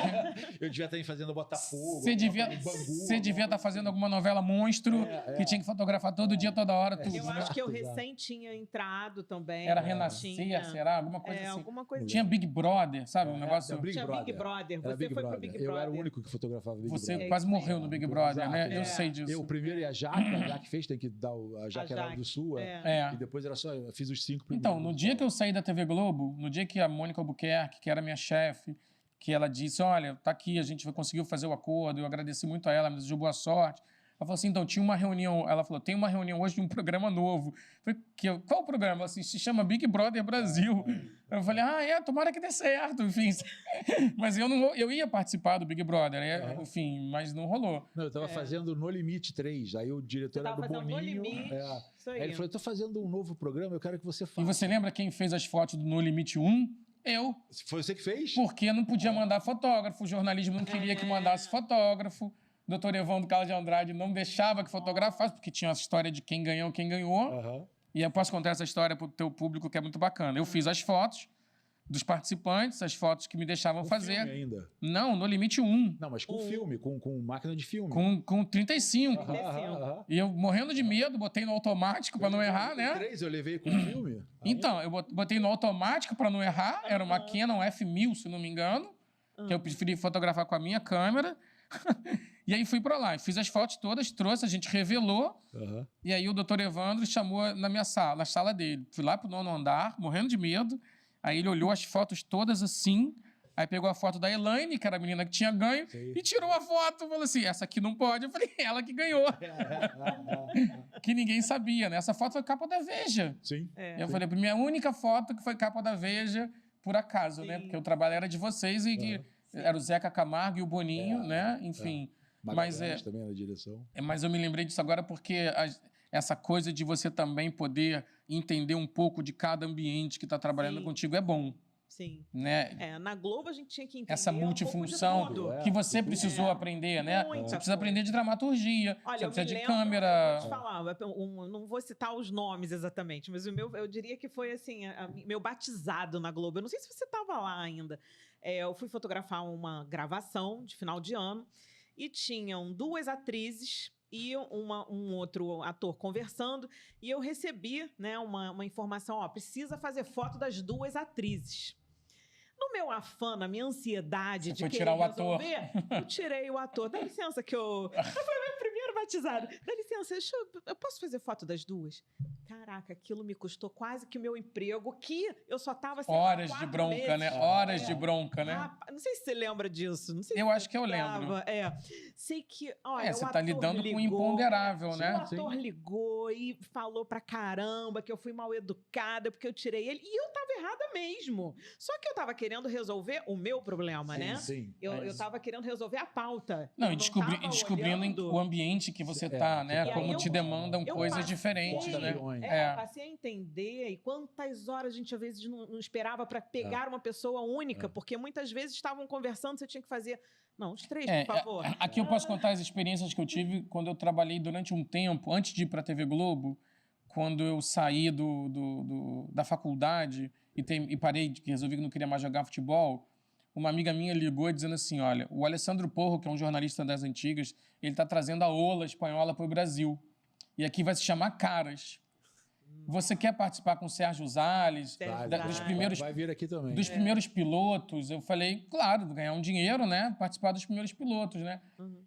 Eu devia estar fazendo Botafogo. Você devia estar fazendo alguma novela monstro, que tinha que fotografar todo dia, toda hora, tudo. Eu acho que eu recém tinha entrado também. Era Renascer, será? Alguma coisa assim. Alguma coisa tinha Big Brother, sabe? Um negócio... Tinha Big Brother. Você foi pro Big Brother. Eu era o único que fotografava Big Brother. Você quase morreu no Big Brother, né? Eu sei disso. O primeiro e a Jaque fez, tem que dar a Jaque era do Sul. E depois era só, eu fiz os 5 primeiros. Então, no dia que eu saí da TV Globo, no dia que a Mônica Albuquerque, que era minha chefe, que ela disse, olha, tá aqui, a gente conseguiu fazer o acordo, eu agradeci muito a ela, me desejou boa sorte. Ela falou assim, então, tinha uma reunião, ela falou, tem uma reunião hoje de um programa novo. Eu falei, qual o programa? Ela assim, se chama Big Brother Brasil. Eu falei, tomara que dê certo, enfim. Mas eu ia participar do Big Brother, enfim, mas não rolou. Não, eu estava fazendo No Limite 3, aí o diretor era do Boninho. No Limite, isso aí. Aí ele falou, estou fazendo um novo programa, eu quero que você faça. E você lembra quem fez as fotos do No Limite 1? Eu. Foi você que fez? Porque não podia mandar fotógrafo, o jornalismo não queria que mandasse fotógrafo. O doutor Evandro Carlos de Andrade não deixava que fotografasse, porque tinha a história de quem ganhou. E eu posso contar essa história para o teu público, que é muito bacana. Eu fiz as fotos, dos participantes, as fotos que me deixavam Com fazer. filme ainda. Não, no limite 1. Não, mas com filme, com máquina de filme. Com 35. Aham. E eu morrendo de medo, botei no automático para não errar, né? 3 eu levei com filme. Então, eu botei no automático para não errar. Era uma Canon F1000, se não me engano, que eu preferi fotografar com a minha câmera. E aí fui para lá, fiz as fotos todas, trouxe, a gente revelou. E aí o doutor Evandro chamou na minha sala, na sala dele. Fui lá pro 9º andar, morrendo de medo. Aí ele olhou as fotos todas assim. Aí pegou a foto da Elaine, que era a menina que tinha ganho, e tirou a foto. Falou assim, essa aqui não pode. Eu falei, ela que ganhou. Que ninguém sabia, né? Essa foto foi capa da Veja. Sim. Eu falei, minha única foto que foi capa da Veja, por acaso, né? Porque o trabalho era de vocês e que era o Zeca Camargo e o Boninho, né? Enfim. Mas também na direção. Mas eu me lembrei disso agora porque essa coisa de você também poder entender um pouco de cada ambiente que está trabalhando contigo é bom. Sim. Né? Na Globo a gente tinha que entender essa multifunção que você precisou aprender, né? Você precisa aprender de dramaturgia, Olha, você precisa de lembro, câmera. Eu vou te falar, não vou citar os nomes exatamente, mas eu diria que foi assim, meu batizado na Globo. Eu não sei se você estava lá ainda. Eu fui fotografar uma gravação de final de ano e tinham 2 atrizes e um outro ator conversando, e eu recebi, né, uma informação, precisa fazer foto das 2 atrizes. No meu afã, na minha ansiedade de querer resolver, eu tirei o ator. Dá licença que eu... Foi meu primeiro batizado. Dá licença, eu posso fazer foto das 2? Caraca, aquilo me custou quase que o meu emprego, que eu só tava... Assim, horas de bronca, meses. Né? Horas de bronca, né? Não sei se você lembra disso. Não sei eu acho que eu lembro. Sei que... Olha, você tá lidando com o imponderável, né? O ator ligou e falou pra caramba que eu fui mal educada porque eu tirei ele. E eu tava errada mesmo. Só que eu tava querendo resolver o meu problema, né? Sim. Eu tava querendo resolver a pauta. Não, e descobrindo o ambiente que você tá, né? Como te demandam coisas diferentes, né? Eu passei a entender e quantas horas a gente às vezes não esperava para pegar uma pessoa única, porque muitas vezes estavam conversando, você tinha que fazer... Não, os 3, por favor. Aqui eu posso contar as experiências que eu tive quando eu trabalhei durante um tempo, antes de ir para a TV Globo, quando eu saí da faculdade e parei, que resolvi que não queria mais jogar futebol. Uma amiga minha ligou dizendo assim, olha, o Alessandro Porro, que é um jornalista das antigas, ele está trazendo a Ola espanhola para o Brasil. E aqui vai se chamar Caras. Você quer participar com o Sérgio Zales, dos primeiros, vai vir aqui também. Dos primeiros pilotos? Eu falei, claro, ganhar um dinheiro, né? Participar dos primeiros pilotos, né?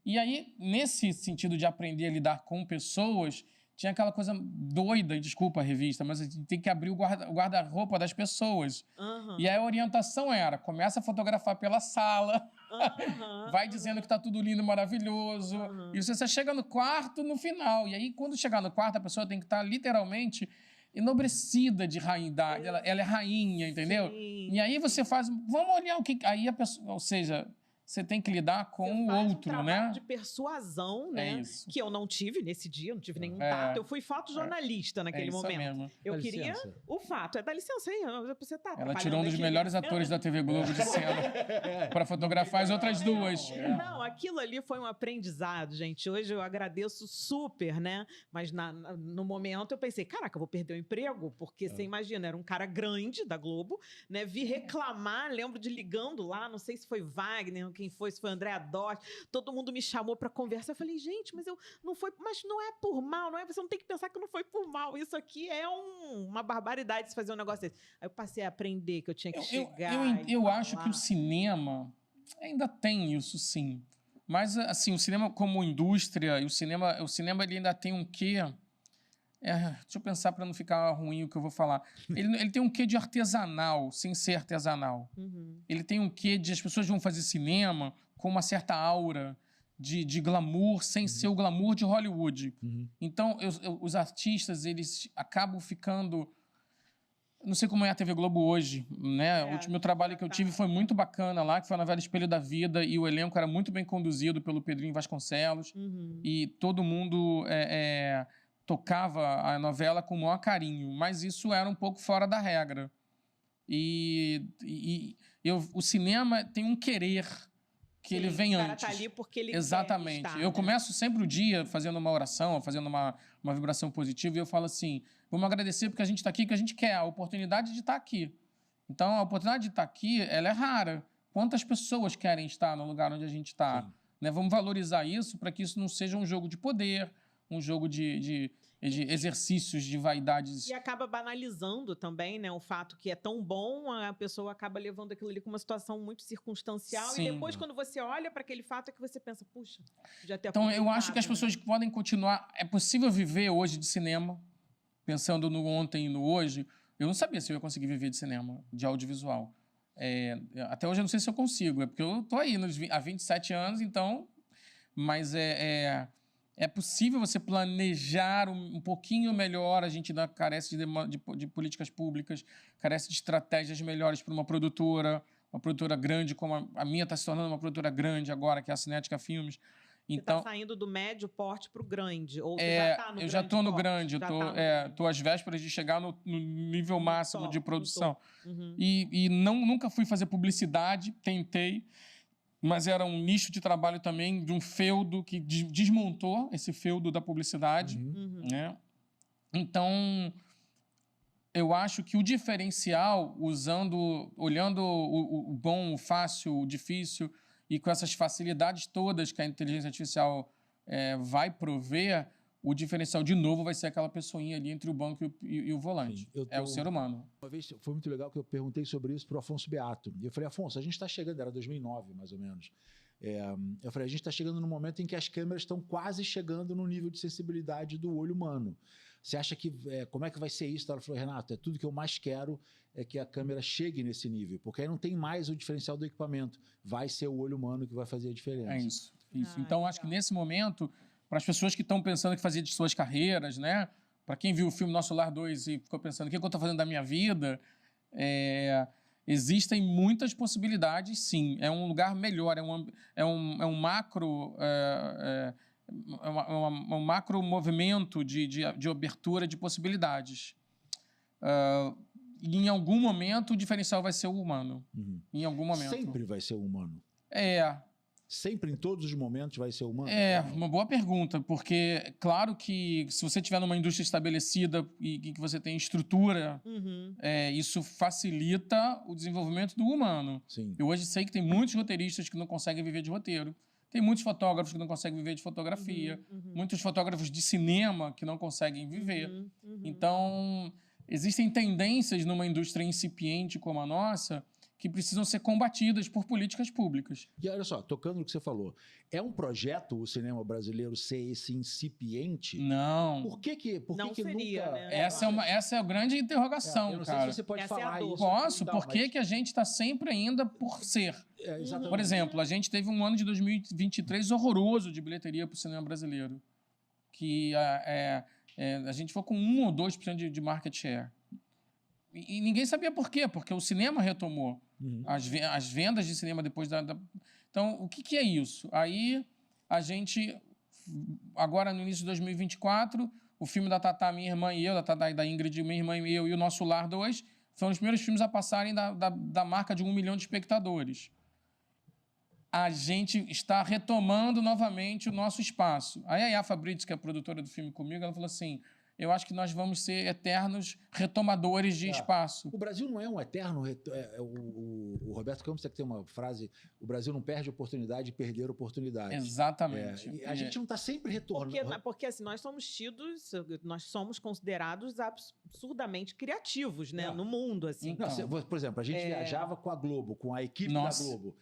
E aí, nesse sentido de aprender a lidar com pessoas, tinha aquela coisa doida, desculpa a revista, mas a gente tem que abrir o guarda-roupa das pessoas. E aí a orientação era, começa a fotografar pela sala, vai dizendo que tá tudo lindo, maravilhoso. E você chega no quarto no final. E aí, quando chegar no quarto, a pessoa tem que estar literalmente enobrecida de rainhidade. Ela é rainha, entendeu? Sim. E aí você faz... Vamos olhar o que... Aí a pessoa... Ou seja... Você tem que lidar com o outro, um né? De persuasão, né? Isso. Que eu não tive nesse dia, não tive nenhum tato. Eu fui fotojornalista naquele momento. Mesmo. Eu queria o fato. Dá licença aí, você tá Ela tirou um dos melhores atores da TV Globo de cena para fotografar as outras 2. Não, aquilo ali foi um aprendizado, gente. Hoje eu agradeço super, né? Mas no momento eu pensei, caraca, eu vou perder o emprego, porque você imagina, era um cara grande da Globo, né? Vi reclamar, lembro de ligando lá, não sei se foi Wagner, quem foi, se foi André Adort, todo mundo me chamou para conversa. Eu falei, gente, mas não é por mal, não é? Você não tem que pensar que não foi por mal. Isso aqui é uma barbaridade se fazer um negócio desse. Aí eu passei a aprender que eu tinha que chegar. Eu acho que o cinema ainda tem isso, sim. Mas, assim, o cinema como indústria, e o cinema ele ainda tem um quê? Deixa eu pensar para não ficar ruim o que eu vou falar. Ele tem um quê de artesanal, sem ser artesanal. Ele tem um quê de... As pessoas vão fazer cinema com uma certa aura de glamour, sem ser o glamour de Hollywood. Então, os artistas, eles acabam ficando... Não sei como é a TV Globo hoje, né? O último trabalho que eu tive foi muito bacana lá, que foi a novela Espelho da Vida, e o elenco era muito bem conduzido pelo Pedrinho Vasconcelos, e todo mundo... tocava a novela com o maior carinho, mas isso era um pouco fora da regra. O cinema tem um querer que ele vem antes. O cara tá ali porque ele Exatamente. quer estar, eu começo sempre o dia fazendo uma oração, fazendo uma vibração positiva, e eu falo assim, vamos agradecer porque a gente está aqui, que a gente quer a oportunidade de estar aqui. Então, a oportunidade de estar aqui, ela é rara. Quantas pessoas querem estar no lugar onde a gente está? Né? Vamos valorizar isso para que isso não seja um jogo de poder, um jogo de exercícios de vaidades. E acaba banalizando também, né? O fato que é tão bom, a pessoa acaba levando aquilo ali como uma situação muito circunstancial. Sim. E depois, quando você olha para aquele fato, é que você pensa, puxa, já ter Então, eu acho que as aproveitado, pessoas podem continuar... É possível viver hoje de cinema, pensando no ontem e no hoje. Eu não sabia se eu ia conseguir viver de cinema, de audiovisual. Até hoje eu não sei se eu consigo, é porque eu tô aí há 27 anos, então... Mas é possível você planejar um pouquinho melhor. A gente ainda carece de políticas públicas, carece de estratégias melhores para uma produtora grande, como a minha está se tornando uma produtora grande agora, que é a Cinética Filmes. Então, você está saindo do médio porte para o grande, ou você já está no eu já estou no porte, grande, estou às vésperas de chegar no nível máximo de produção. E nunca fui fazer publicidade, tentei, mas era um nicho de trabalho também, de um feudo que desmontou esse feudo da publicidade. Né? Então, eu acho que o diferencial, olhando o bom, o fácil, o difícil, e com essas facilidades todas que a inteligência artificial vai prover, o diferencial, de novo, vai ser aquela pessoinha ali entre o banco e o volante. É o ser humano. Uma vez foi muito legal que eu perguntei sobre isso para o Afonso Beato. E eu falei, Afonso, a gente está chegando, era 2009 mais ou menos. Eu falei, a gente está chegando no momento em que as câmeras estão quase chegando no nível de sensibilidade do olho humano. Você acha que, como é que vai ser isso? Ela falou, Renato, tudo que eu mais quero é que a câmera chegue nesse nível, porque aí não tem mais o diferencial do equipamento. Vai ser o olho humano que vai fazer a diferença. É isso. Então, acho que nesse momento, para as pessoas que estão pensando que fazer de suas carreiras, né? Para quem viu o filme Nosso Lar 2 e ficou pensando, o que eu estou fazendo da minha vida? Existem muitas possibilidades, sim. É um lugar melhor, é um macro... um macro movimento de abertura de possibilidades. E em algum momento o diferencial vai ser o humano. Em algum momento. Sempre vai ser o humano. Sempre, em todos os momentos, vai ser humano? Uma boa pergunta, porque claro que se você estiver numa indústria estabelecida e que você tem estrutura, isso facilita o desenvolvimento do humano. Sim. Eu hoje sei que tem muitos roteiristas que não conseguem viver de roteiro. Tem muitos fotógrafos que não conseguem viver de fotografia. Muitos fotógrafos de cinema que não conseguem viver. Então, existem tendências numa indústria incipiente como a nossa que precisam ser combatidas por políticas públicas. E olha só, tocando no que você falou, é um projeto o cinema brasileiro ser esse incipiente? Não. Por que não seria, nunca... né? Essa é a grande interrogação, eu não sei cara. se você pode Essa é a falar dor. isso. Posso, por que a gente está sempre ainda por ser? Exatamente. Por exemplo, a gente teve um ano de 2023 horroroso de bilheteria para o cinema brasileiro. Que a gente foi com 1 ou 2% de market share. E ninguém sabia por quê, porque o cinema retomou. As vendas de cinema depois da... Então, o que é isso? Aí, a gente, agora no início de 2024, o filme da Tatá, minha irmã e eu, da Ingrid, minha irmã e eu, e o Nosso Lar 2, foram os primeiros filmes a passarem da marca de 1 milhão de espectadores. A gente está retomando novamente o nosso espaço. Aí a Fabrício, que é a produtora do filme comigo, ela falou assim... Eu acho que nós vamos ser eternos retomadores de espaço. O Brasil não é um eterno... O Roberto Campos tem uma frase, o Brasil não perde oportunidade, perder oportunidade. Exatamente. A gente não está sempre retornando. Porque assim, nós somos considerados absurdamente criativos, né? No mundo, assim. Não, por exemplo, a gente viajava com a Globo, com a equipe da Globo.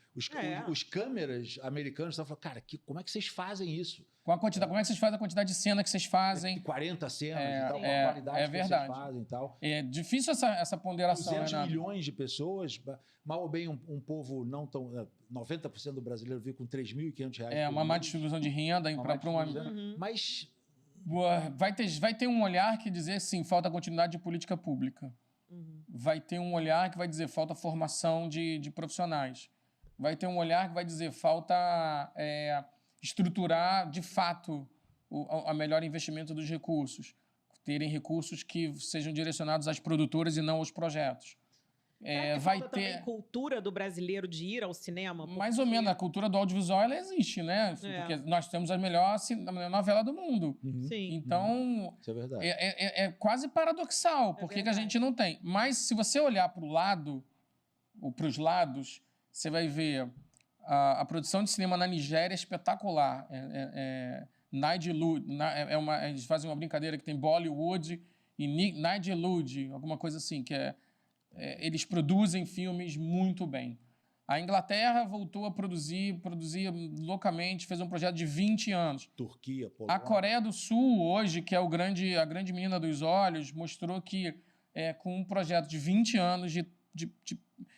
Os câmeras americanos estavam falando, cara, como é que vocês fazem isso? Como é que vocês fazem a quantidade de cena que vocês fazem? 40 cenas e tal, a qualidade que verdade. vocês fazem e tal. É difícil essa ponderação, 200 Renato. milhões de pessoas, mal ou bem um povo não tão... 90% do brasileiro vive com R$3.500. Uma má distribuição de renda para uma... Mas... Vai ter um olhar que dizer, sim, falta continuidade de política pública. Vai ter um olhar que vai dizer falta formação de profissionais. Vai ter um olhar que vai dizer falta... estruturar, de fato, o melhor investimento dos recursos. Terem recursos que sejam direcionados às produtoras e não aos projetos. Vai ter também cultura do brasileiro de ir ao cinema? Mais ou menos. A cultura do audiovisual, ela existe, né? Porque nós temos a melhor novela do mundo. Sim. Então, isso é verdade. É quase paradoxal. Por que a gente não tem? Mas, se você olhar para o lado ou para os lados, você vai ver a produção de cinema na Nigéria é espetacular. Eles fazem uma brincadeira que tem Bollywood e Nigelud, alguma coisa assim, que eles produzem filmes muito bem. A Inglaterra voltou a produzia loucamente, fez um projeto de 20 anos. Turquia, Polônia. A Coreia do Sul, hoje, que é a grande menina dos olhos, mostrou que, com um projeto de 20 anos de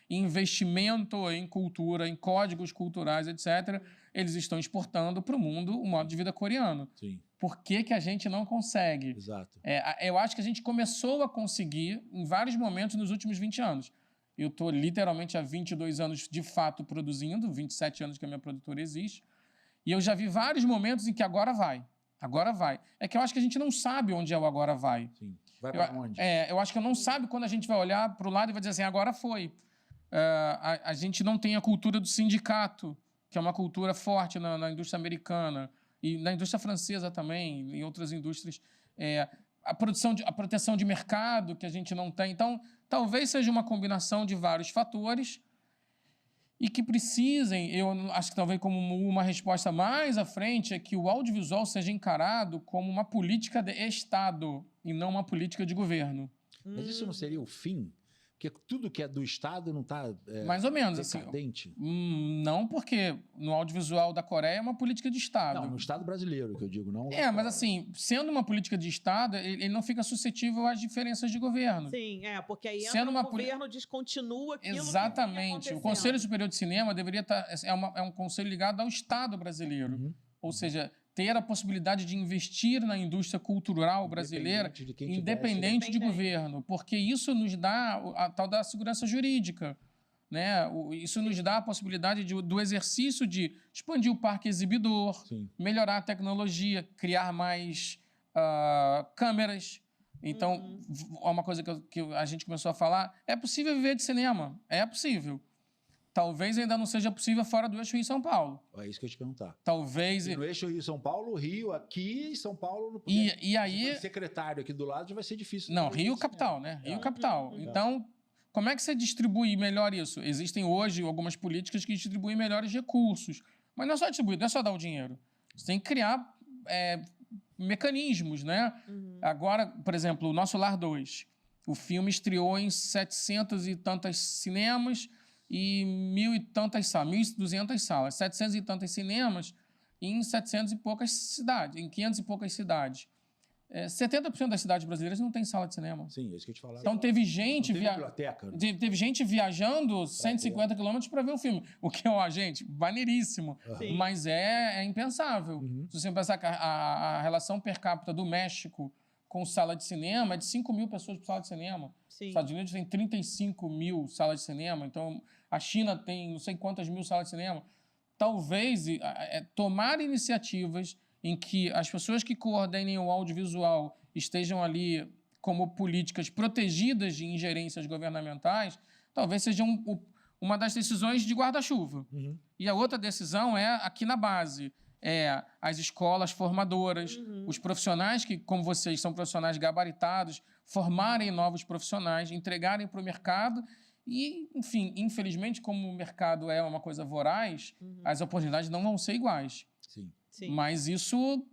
investimento em cultura, em códigos culturais, etc., eles estão exportando para o mundo o modo de vida coreano. Sim. Por que a gente não consegue? Exato. Eu acho que a gente começou a conseguir em vários momentos nos últimos 20 anos. Eu estou literalmente há 22 anos de fato produzindo, 27 anos que a minha produtora existe, e eu já vi vários momentos em que agora vai. Agora vai. É que eu acho que a gente não sabe onde é o agora vai. Sim. Vai para onde? Eu acho que não sabe quando a gente vai olhar para o lado e vai dizer assim, agora foi. A gente não tem a cultura do sindicato, que é uma cultura forte na indústria americana e na indústria francesa também, em outras indústrias. A proteção de mercado que a gente não tem. Então, talvez seja uma combinação de vários fatores e que precisem, eu acho que talvez como uma resposta mais à frente, é que o audiovisual seja encarado como uma política de Estado e não uma política de governo. Mas isso não seria o fim? Porque tudo que é do Estado não está mais ou menos decadente? Assim. Não, porque no audiovisual da Coreia é uma política de Estado. Não, no Estado brasileiro, que eu digo, não. Mas assim, sendo uma política de Estado, ele não fica suscetível às diferenças de governo. Sim, porque aí sendo o governo descontinua aquilo. Exatamente. O Conselho Superior de Cinema deveria estar. É um conselho ligado ao Estado brasileiro. Uhum. Ou seja, ter a possibilidade de investir na indústria cultural brasileira, independente de governo, porque isso nos dá a tal da segurança jurídica. Né? Isso nos dá a possibilidade do exercício de expandir o parque exibidor, Sim. melhorar a tecnologia, criar mais câmeras. Então, uma coisa que a gente começou a falar, é possível viver de cinema, é possível. Talvez ainda não seja possível fora do eixo Rio-São Paulo. É isso que eu ia te perguntar. Talvez... E no eixo Rio-São Paulo, Rio, aqui, São Paulo... E aí... secretário aqui do lado já vai ser difícil. Não, Rio capital, né? Rio capital. Então, como é que você distribui melhor isso? Existem hoje algumas políticas que distribuem melhores recursos. Mas não é só distribuir, não é só dar o dinheiro. Você tem que criar mecanismos, né? Agora, por exemplo, o Nosso Lar 2. O filme estreou em 700 e tantos cinemas... e 1.000 e tantas salas, 1.200 salas, 700 e tantos cinemas em 700 e poucas cidades, em 500 e poucas cidades. 70% das cidades brasileiras não tem sala de cinema. Sim, é isso que eu te falava. Então teve gente, biblioteca, né? Teve gente viajando 150 quilômetros para ver o filme, o que é, gente, maneiríssimo, mas é impensável. Se você pensar que a relação per capita do México com sala de cinema é de 5 mil pessoas por sala de cinema. Os Estados Unidos tem 35 mil salas de cinema, então a China tem não sei quantas mil salas de cinema. Talvez tomar iniciativas em que as pessoas que coordenem o audiovisual estejam ali como políticas protegidas de ingerências governamentais, talvez seja uma das decisões de guarda-chuva. E a outra decisão é aqui na base. As escolas formadoras, os profissionais que, como vocês, são profissionais gabaritados, formarem novos profissionais, entregarem para o mercado e, enfim, infelizmente, como o mercado é uma coisa voraz, as oportunidades não vão ser iguais. Sim. Mas isso,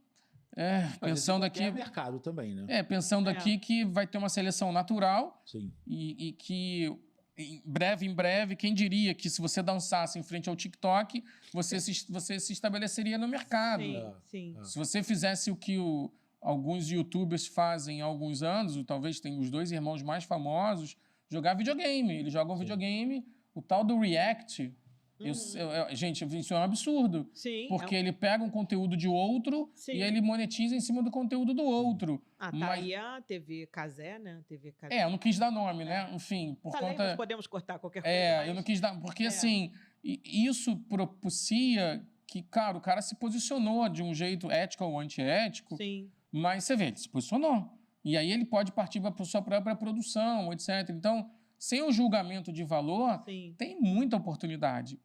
pensando aqui... É mercado também, né? Pensando aqui que vai ter uma seleção natural. Sim. E que... Em breve, quem diria que se você dançasse em frente ao TikTok, você se estabeleceria no mercado. Sim. Se você fizesse o que alguns youtubers fazem há alguns anos, talvez tem os 2 irmãos mais famosos, jogar videogame. Eles jogam videogame, o tal do React. Gente, isso é um absurdo. Porque ele pega um conteúdo de outro e ele monetiza em cima do conteúdo do outro. Aí a TV Casé, né? Eu não quis dar nome, né? Enfim, por conta... podemos cortar qualquer coisa. Eu não quis dar... Porque, assim, isso propicia que, cara, o cara se posicionou de um jeito ético ou antiético. Sim. Mas você vê, ele se posicionou. E aí ele pode partir para a sua própria produção, etc. Então, sem o julgamento de valor, tem muita oportunidade.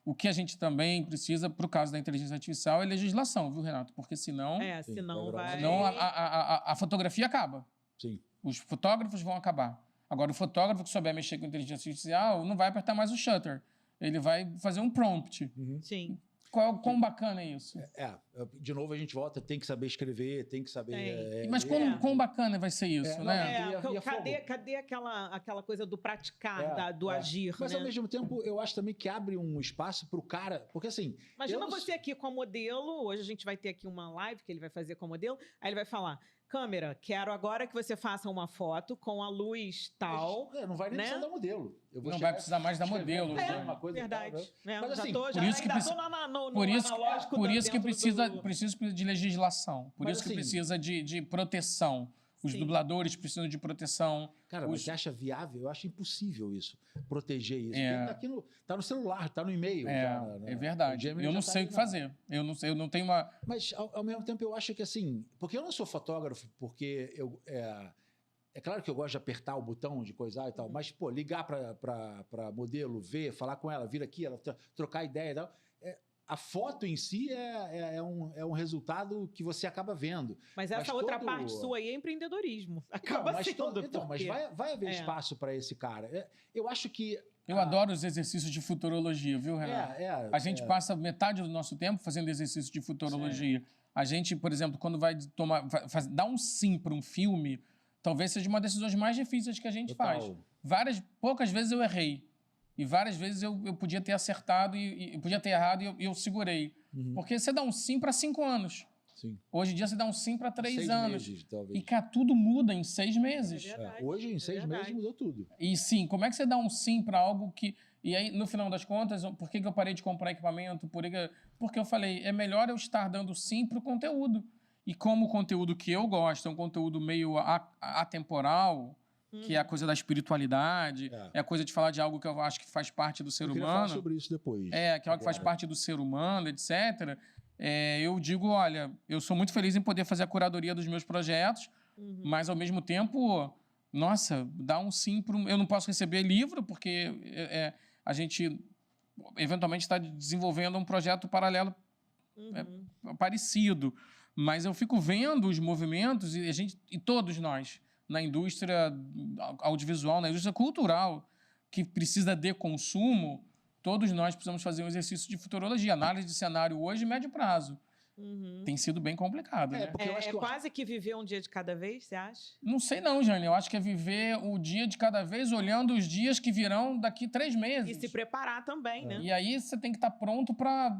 O que a gente também precisa, para o caso da inteligência artificial, é legislação, viu, Renato? Porque senão... senão vai... Senão a fotografia acaba. Sim. Os fotógrafos vão acabar. Agora, o fotógrafo que souber mexer com inteligência artificial não vai apertar mais o shutter. Ele vai fazer um prompt. Sim. Quão bacana é isso? De novo a gente volta, tem que saber escrever, tem que saber... Mas quão bacana vai ser isso, né? Cadê aquela coisa do praticar, do agir, Mas né? ao mesmo tempo, eu acho também que abre um espaço pro cara, porque assim... Imagina você aqui com a modelo, hoje a gente vai ter aqui uma live que ele vai fazer com a modelo, aí ele vai falar... Câmera, quero agora que você faça uma foto com a luz tal. Não vai nem precisar da modelo. Não vai precisar mais da modelo. Uma coisa verdade. Mas assim, por isso que precisa de legislação. Por isso que precisa de proteção. Os dubladores precisam de proteção. Cara, mas você acha viável? Eu acho impossível isso. Proteger isso. Porque tá no celular, tá no e-mail. É verdade. Eu não sei o que fazer. Eu não tenho uma... Mas, ao mesmo tempo, eu acho que assim... Porque eu não sou fotógrafo, porque é claro que eu gosto de apertar o botão, de coisar e tal, mas, pô, ligar pra modelo, ver, falar com ela, vir aqui, ela trocar ideia e tal... A foto em si é um resultado que você acaba vendo. Mas essa outra parte sua aí é empreendedorismo. Acaba sendo. Mas vai haver espaço para esse cara. Eu acho que... Eu adoro os exercícios de futurologia, viu, Renato? A gente passa metade do nosso tempo fazendo exercício de futurologia. A gente, por exemplo, quando vai dar um sim para um filme, talvez seja uma das decisões mais difíceis que a gente faz. Poucas vezes eu errei. E várias vezes eu podia ter acertado e podia ter errado e eu segurei. Porque você dá um sim para 5 anos. Sim. Hoje em dia você dá um sim para 3 anos. Meses, talvez. E, cara, tudo muda em 6 meses. Hoje, em 6 meses, mudou tudo. E sim, como é que você dá um sim para algo que... E aí, no final das contas, por que eu parei de comprar equipamento? Porque eu falei, é melhor eu estar dando sim para o conteúdo. E como o conteúdo que eu gosto é um conteúdo meio atemporal... que é a coisa da espiritualidade, é a coisa de falar de algo que eu acho que faz parte do ser humano. Eu falar sobre isso depois. Que é algo que faz parte do ser humano, etc. Eu digo, olha, eu sou muito feliz em poder fazer a curadoria dos meus projetos, mas, ao mesmo tempo, nossa, dá um sim para... Eu não posso receber livro, porque a gente, eventualmente, está desenvolvendo um projeto paralelo parecido. Mas eu fico vendo os movimentos e todos nós... na indústria audiovisual, na indústria cultural, que precisa de consumo, todos nós precisamos fazer um exercício de futurologia. Análise de cenário hoje, médio prazo. Tem sido bem complicado, né? Quase que viver um dia de cada vez, você acha? Não sei não, Jane. Eu acho que é viver o dia de cada vez olhando os dias que virão daqui 3 meses. E se preparar também, né? E aí você tem que estar pronto para...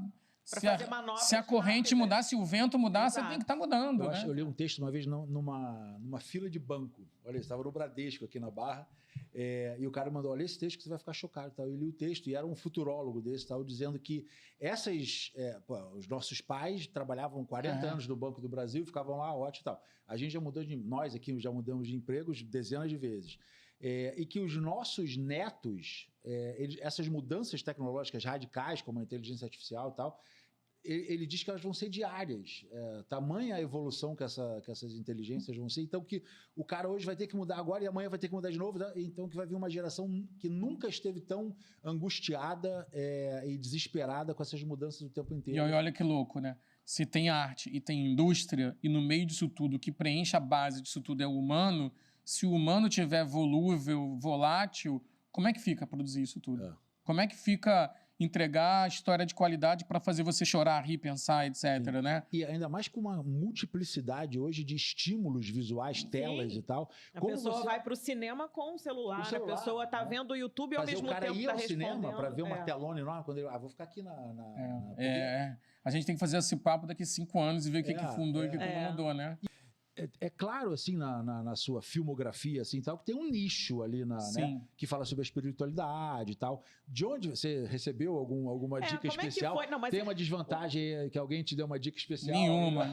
Se a corrente mudar, se o vento mudar, você tem que estar mudando. Eu li um texto uma vez numa fila de banco. Olha, estava no Bradesco aqui na Barra. E o cara mandou: olha esse texto que você vai ficar chocado. Tal. Eu li o texto e era um futurólogo desse, tal, dizendo que os nossos pais trabalhavam 40 anos no Banco do Brasil, ficavam lá, ótimo e tal. A gente nós aqui já mudamos de empregos dezenas de vezes. E que os nossos netos, essas mudanças tecnológicas radicais, como a inteligência artificial e tal, ele diz que elas vão ser diárias. Tamanha a evolução que essas inteligências vão ser. Então, que o cara hoje vai ter que mudar agora e amanhã vai ter que mudar de novo. Então, que vai vir uma geração que nunca esteve tão angustiada e desesperada com essas mudanças o tempo inteiro. E olha que louco, né? Se tem arte e tem indústria, e no meio disso tudo, o que preenche a base disso tudo é o humano, se o humano tiver volúvel, volátil, como é que fica produzir isso tudo? Como é que fica entregar história de qualidade para fazer você chorar, rir, pensar, etc, né? E ainda mais com uma multiplicidade hoje de estímulos visuais, telas e tal. A pessoa vai para o cinema com o celular, a pessoa está vendo o YouTube e ao mesmo tempo está respondendo. O cara ia ao cinema para ver uma telona enorme, quando ele vou ficar aqui A gente tem que fazer esse papo daqui 5 anos e ver o que fundou e o que mudou, né? É claro, assim, na sua filmografia, assim, tal, que tem um nicho ali, né, que fala sobre a espiritualidade e tal. De onde você recebeu alguma dica especial? Tem uma desvantagem que alguém te deu uma dica especial? Nenhuma.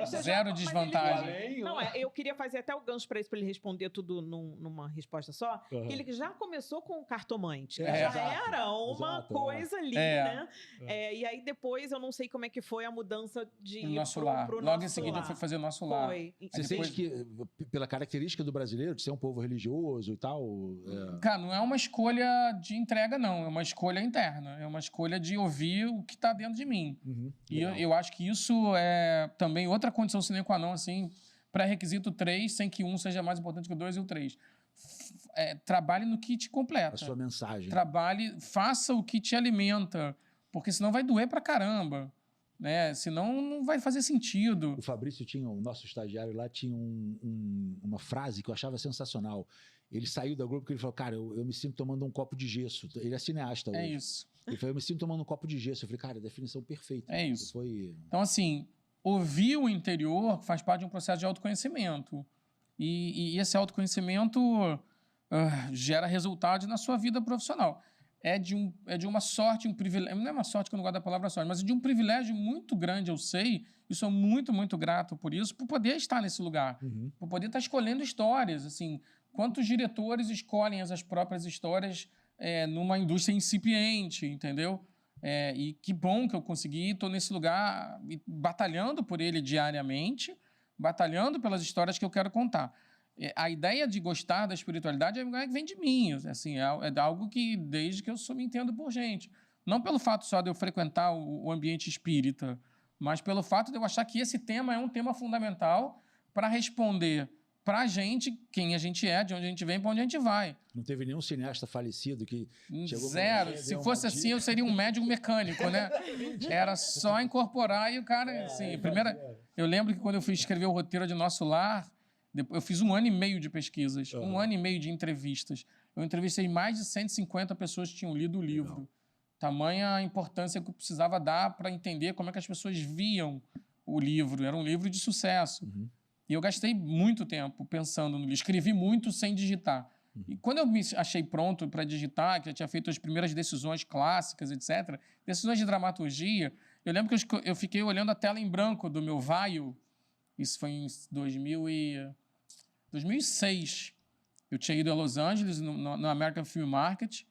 Zero desvantagem. Eu queria fazer até o gancho para ele responder tudo numa resposta só. Que ele já começou com o cartomante. Já era uma coisa ali, né? E aí depois eu não sei como é que foi a mudança de nosso lar. Logo em seguida eu fui fazer o nosso lar. Você sente que, pela característica do brasileiro, de ser um povo religioso e tal... Cara, não é uma escolha de entrega, não. É uma escolha interna. É uma escolha de ouvir o que está dentro de mim. E eu acho que isso é também outra condição sine qua non, assim, pré-requisito 3, sem que um seja mais importante que o 2 e o 3. trabalhe no que te completa. A sua mensagem. Trabalhe, faça o que te alimenta, porque senão vai doer pra caramba. Né? Senão não vai fazer sentido. O Fabrício tinha, o nosso estagiário lá, tinha uma frase que eu achava sensacional. Ele saiu da Globo porque ele falou, cara, eu me sinto tomando um copo de gesso. Ele é cineasta hoje. É isso. Ele falou, eu me sinto tomando um copo de gesso. Eu falei, cara, a definição perfeita. É isso. Foi... Então, assim, ouvir o interior faz parte de um processo de autoconhecimento. E esse autoconhecimento gera resultados na sua vida profissional. É de uma sorte, um privilégio. Não é uma sorte que eu não gosto da palavra sorte, mas é de um privilégio muito grande, eu sei, e sou muito, muito grato por isso, por poder estar nesse lugar, por poder estar escolhendo histórias. Assim, quantos diretores escolhem as próprias histórias numa indústria incipiente, entendeu? E que bom que eu consegui, estou nesse lugar batalhando por ele diariamente, batalhando pelas histórias que eu quero contar. A ideia de gostar da espiritualidade é algo que vem de mim, assim, é algo que, desde que eu me entendo por gente. Não pelo fato só de eu frequentar o ambiente espírita, mas pelo fato de eu achar que esse tema é um tema fundamental para responder para a gente quem a gente é, de onde a gente vem, para onde a gente vai. Não teve nenhum cineasta falecido que chegou... Zero. Se fosse assim, eu seria um médium mecânico, né? Era só incorporar e o cara... assim, eu lembro que quando eu fui escrever o roteiro de Nosso Lar, eu fiz 1 ano e meio de pesquisas, 1 ano e meio de entrevistas. Eu entrevistei mais de 150 pessoas que tinham lido o livro. Legal. Tamanha a importância que eu precisava dar para entender como é que as pessoas viam o livro. Era um livro de sucesso. E eu gastei muito tempo pensando no livro. Escrevi muito sem digitar. E quando eu me achei pronto para digitar, que já tinha feito as primeiras decisões clássicas, etc., decisões de dramaturgia, eu lembro que eu fiquei olhando a tela em branco do meu Vaio. Isso foi em 2006. Eu tinha ido a Los Angeles, no American Film Market,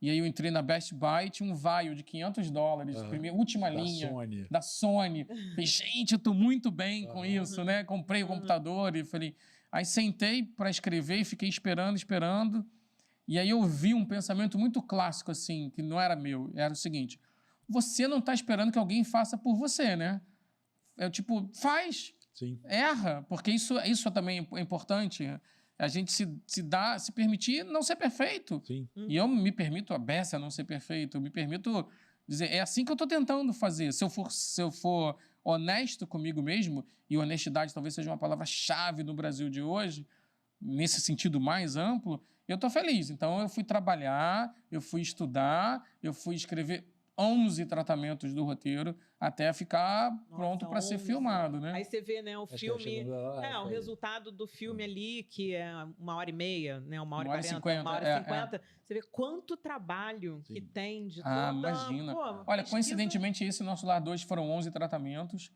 e aí eu entrei na Best Buy e tinha um Vaio de $500, última linha, da Sony. Falei, gente, eu estou muito bem com isso, né? Comprei o computador e falei... Aí sentei para escrever e fiquei esperando. E aí eu vi um pensamento muito clássico, assim, que não era meu. Era o seguinte, você não está esperando que alguém faça por você, né? Tipo, faz... Sim. Erra, porque isso também é importante. A gente se permitir não ser perfeito. Sim. E eu me permito a beça não ser perfeito. Eu me permito dizer, é assim que eu estou tentando fazer. Se eu for honesto comigo mesmo, e honestidade talvez seja uma palavra-chave no Brasil de hoje, nesse sentido mais amplo, eu estou feliz. Então, eu fui trabalhar, eu fui estudar, eu fui escrever 11 tratamentos do roteiro até ficar pronto para ser filmado, né? Aí você vê, né, o filme... o resultado do filme ali, que é 1h30, né? 1h40, 1h50. Você vê quanto trabalho que tem de toda... imagina. Olha, coincidentemente, esse Nosso Lar 2 foram 11 tratamentos.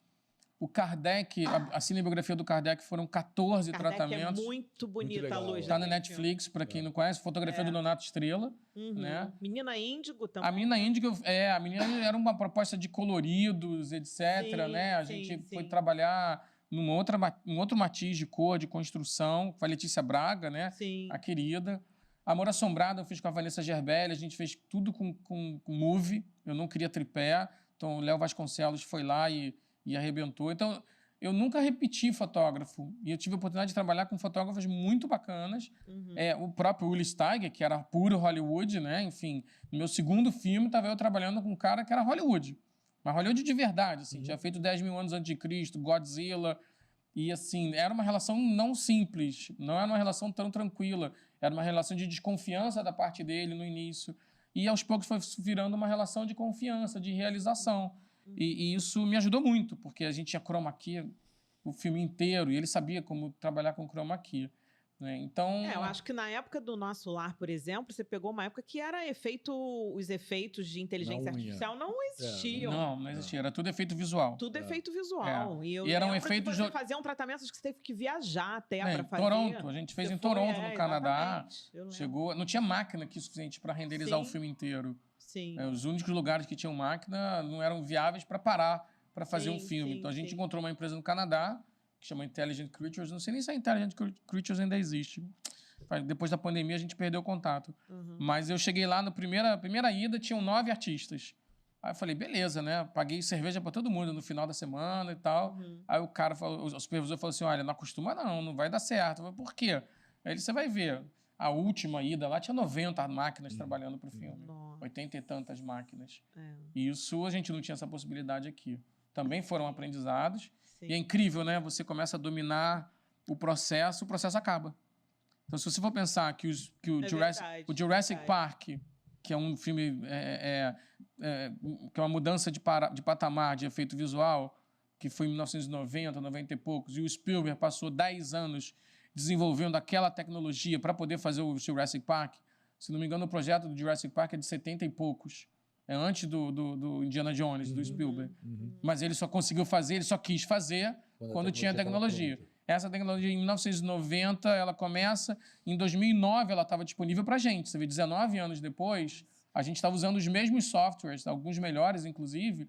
O Kardec, a cinebiografia do Kardec foram 14 tratamentos. É muito bonita a luz. Está na Netflix, para quem não conhece. Fotografia do Donato Estrela. Né? Menina Índigo também. A Menina Índigo, a menina era uma proposta de coloridos, etc. Né? A gente foi trabalhar um outro matiz de cor, de construção, com a Letícia Braga, né? Sim. A querida. Amor Assombrado eu fiz com a Vanessa Gerbelli, a gente fez tudo com movie. Eu não queria tripé, então o Léo Vasconcelos foi lá e arrebentou. Então, eu nunca repeti fotógrafo. E eu tive a oportunidade de trabalhar com fotógrafos muito bacanas. O próprio Willy Steiger, que era puro Hollywood, né? Enfim, no meu segundo filme, estava eu trabalhando com um cara que era Hollywood. Mas Hollywood de verdade, assim. Tinha feito 10 mil anos antes de Cristo, Godzilla. E, assim, era uma relação não simples. Não era uma relação tão tranquila. Era uma relação de desconfiança da parte dele no início. E, aos poucos, foi virando uma relação de confiança, de realização. E isso me ajudou muito, porque a gente tinha chroma key o filme inteiro, e ele sabia como trabalhar com chroma key. Né? Então... eu acho que na época do Nosso Lar, por exemplo, você pegou uma época que era os efeitos de inteligência artificial não existiam. Não existia. Era tudo efeito visual. Tudo efeito visual. E era um efeito... Você fazia um tratamento que você teve que viajar até para fazer. Toronto. A gente fez em Toronto, no Canadá. Chegou... Não tinha máquina aqui suficiente para renderizar o filme inteiro. Sim. Os únicos lugares que tinham máquina não eram viáveis para parar para fazer um filme. Então, a gente encontrou uma empresa no Canadá que chama Intelligent Creatures. Não sei nem se a Intelligent Creatures ainda existe. Depois da pandemia, a gente perdeu o contato. Mas eu cheguei lá, na primeira ida, tinham 9 artistas. Aí eu falei, beleza, né? Paguei cerveja para todo mundo no final da semana e tal. Aí o supervisor falou assim, olha, não acostuma não vai dar certo. Eu falei, por quê? Aí ele, você vai ver. A última ida lá tinha 90 máquinas trabalhando para o filme. Nossa. 80 e tantas máquinas. É. E isso a gente não tinha essa possibilidade aqui. Também foram aprendizados. Sim. E é incrível, né? Você começa a dominar o processo acaba. Então, se você for pensar que o Jurassic Park, que é um filme que é uma mudança de patamar de efeito visual, que foi em 1990, 90 e poucos, e o Spielberg passou 10 anos desenvolvendo aquela tecnologia para poder fazer o Jurassic Park. Se não me engano, o projeto do Jurassic Park é de 70 e poucos. É antes do Indiana Jones, do Spielberg. Mas ele só conseguiu fazer, ele só quis fazer quando tinha tecnologia. Essa tecnologia, em 1990, ela começa. Em 2009, ela estava disponível para a gente. Você vê, 19 anos depois, a gente estava usando os mesmos softwares, alguns melhores, inclusive,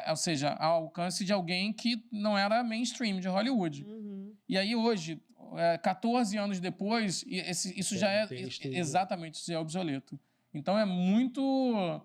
ou seja, ao alcance de alguém que não era mainstream de Hollywood. E aí, hoje, 14 anos depois, isso já é... Exatamente, isso já é obsoleto. Então, é muito...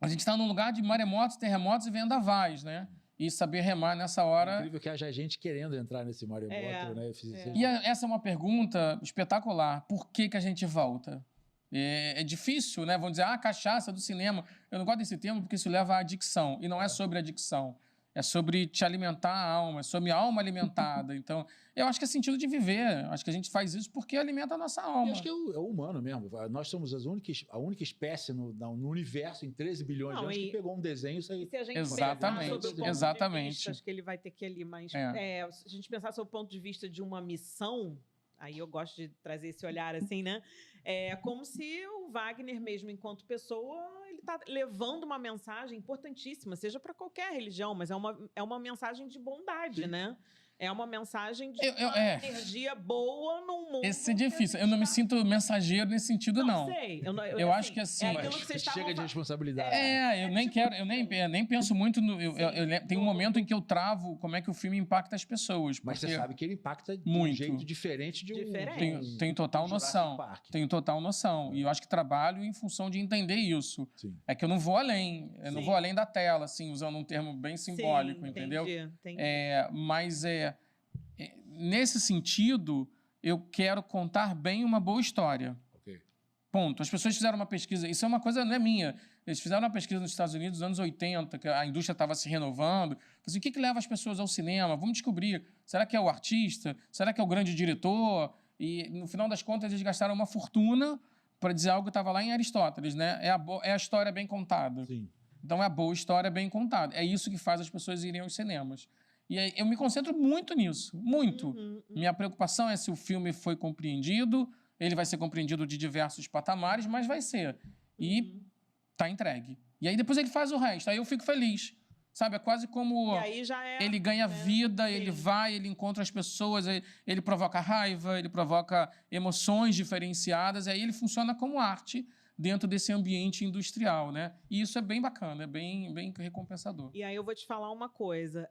A gente está num lugar de maremotos, terremotos e vendavais, né? E saber remar nessa hora... É incrível que haja gente querendo entrar nesse maremoto, né? E essa é uma pergunta espetacular. Por que a gente volta? É difícil, né? Vão dizer, cachaça do cinema. Eu não gosto desse termo porque isso leva à adicção. E não é sobre adicção. É sobre te alimentar a alma, é sobre a alma alimentada. Então, eu acho que é sentido de viver. Acho que a gente faz isso porque alimenta a nossa alma. Eu acho que é o humano mesmo. Nós somos a única espécie no universo, em 13 bilhões de anos que pegou um desenho e saiu. Se a gente Exatamente. Acho que ele vai ter que ir ali, mas se a gente pensar sob o ponto de vista de uma missão, aí eu gosto de trazer esse olhar assim, né? É como se o Wagner, mesmo enquanto pessoa, ele está levando uma mensagem importantíssima, seja para qualquer religião, mas é uma mensagem de bondade, né? É uma mensagem de energia boa num mundo... Esse é difícil. Eu não me sinto mensageiro nesse sentido, não. Sei. Eu acho que assim... É aquilo que vocês chega de responsabilidade. Eu nem penso muito no... Tem um momento em que eu travo como é que o filme impacta as pessoas. Mas você sabe que ele impacta de muito. Um jeito diferente de um... Tenho total noção. Tenho total noção. E eu acho que trabalho em função de entender isso. Sim. É que eu não vou além. Eu não vou além da tela, assim, usando um termo bem simbólico, entendeu? Entendi. Mas nesse sentido, eu quero contar bem uma boa história. Okay. Ponto. As pessoas fizeram uma pesquisa, isso é uma coisa, não é minha. Eles fizeram uma pesquisa nos Estados Unidos nos anos 80, que a indústria estava se renovando. Assim, o que leva as pessoas ao cinema? Vamos descobrir. Será que é o artista? Será que é o grande diretor? E, no final das contas, eles gastaram uma fortuna para dizer algo que estava lá em Aristóteles, né? É a história bem contada. Sim. Então, é a boa história bem contada. É isso que faz as pessoas irem aos cinemas. E aí, eu me concentro muito nisso, muito. Minha preocupação é se o filme foi compreendido, ele vai ser compreendido de diversos patamares, mas vai ser. E tá entregue. E aí depois ele faz o resto, aí eu fico feliz. Sabe, é quase como ele ganha vida, ele vai, ele encontra as pessoas, ele provoca raiva, ele provoca emoções diferenciadas, e aí ele funciona como arte dentro desse ambiente industrial, né? E isso é bem bacana, é bem recompensador. E aí eu vou te falar uma coisa.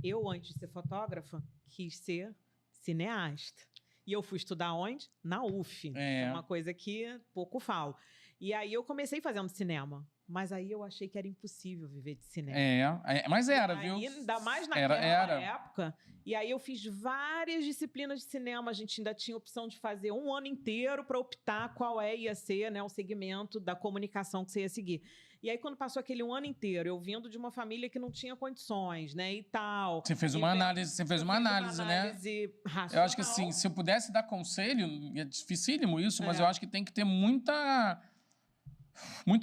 Eu, antes de ser fotógrafa, quis ser cineasta. E eu fui estudar onde? Na UF. É uma coisa que pouco falo. E aí eu comecei fazendo cinema. Mas aí eu achei que era impossível viver de cinema. Mas era, viu? Ainda mais naquela época. E aí eu fiz várias disciplinas de cinema. A gente ainda tinha a opção de fazer um ano inteiro para optar qual ia ser, né, o segmento da comunicação que você ia seguir. E aí, quando passou aquele um ano inteiro, eu vindo de uma família que não tinha condições, né, e tal. Você fez uma análise, né? Racional. Eu acho que assim, se eu pudesse dar conselho, é dificílimo isso, mas eu acho que tem que ter muita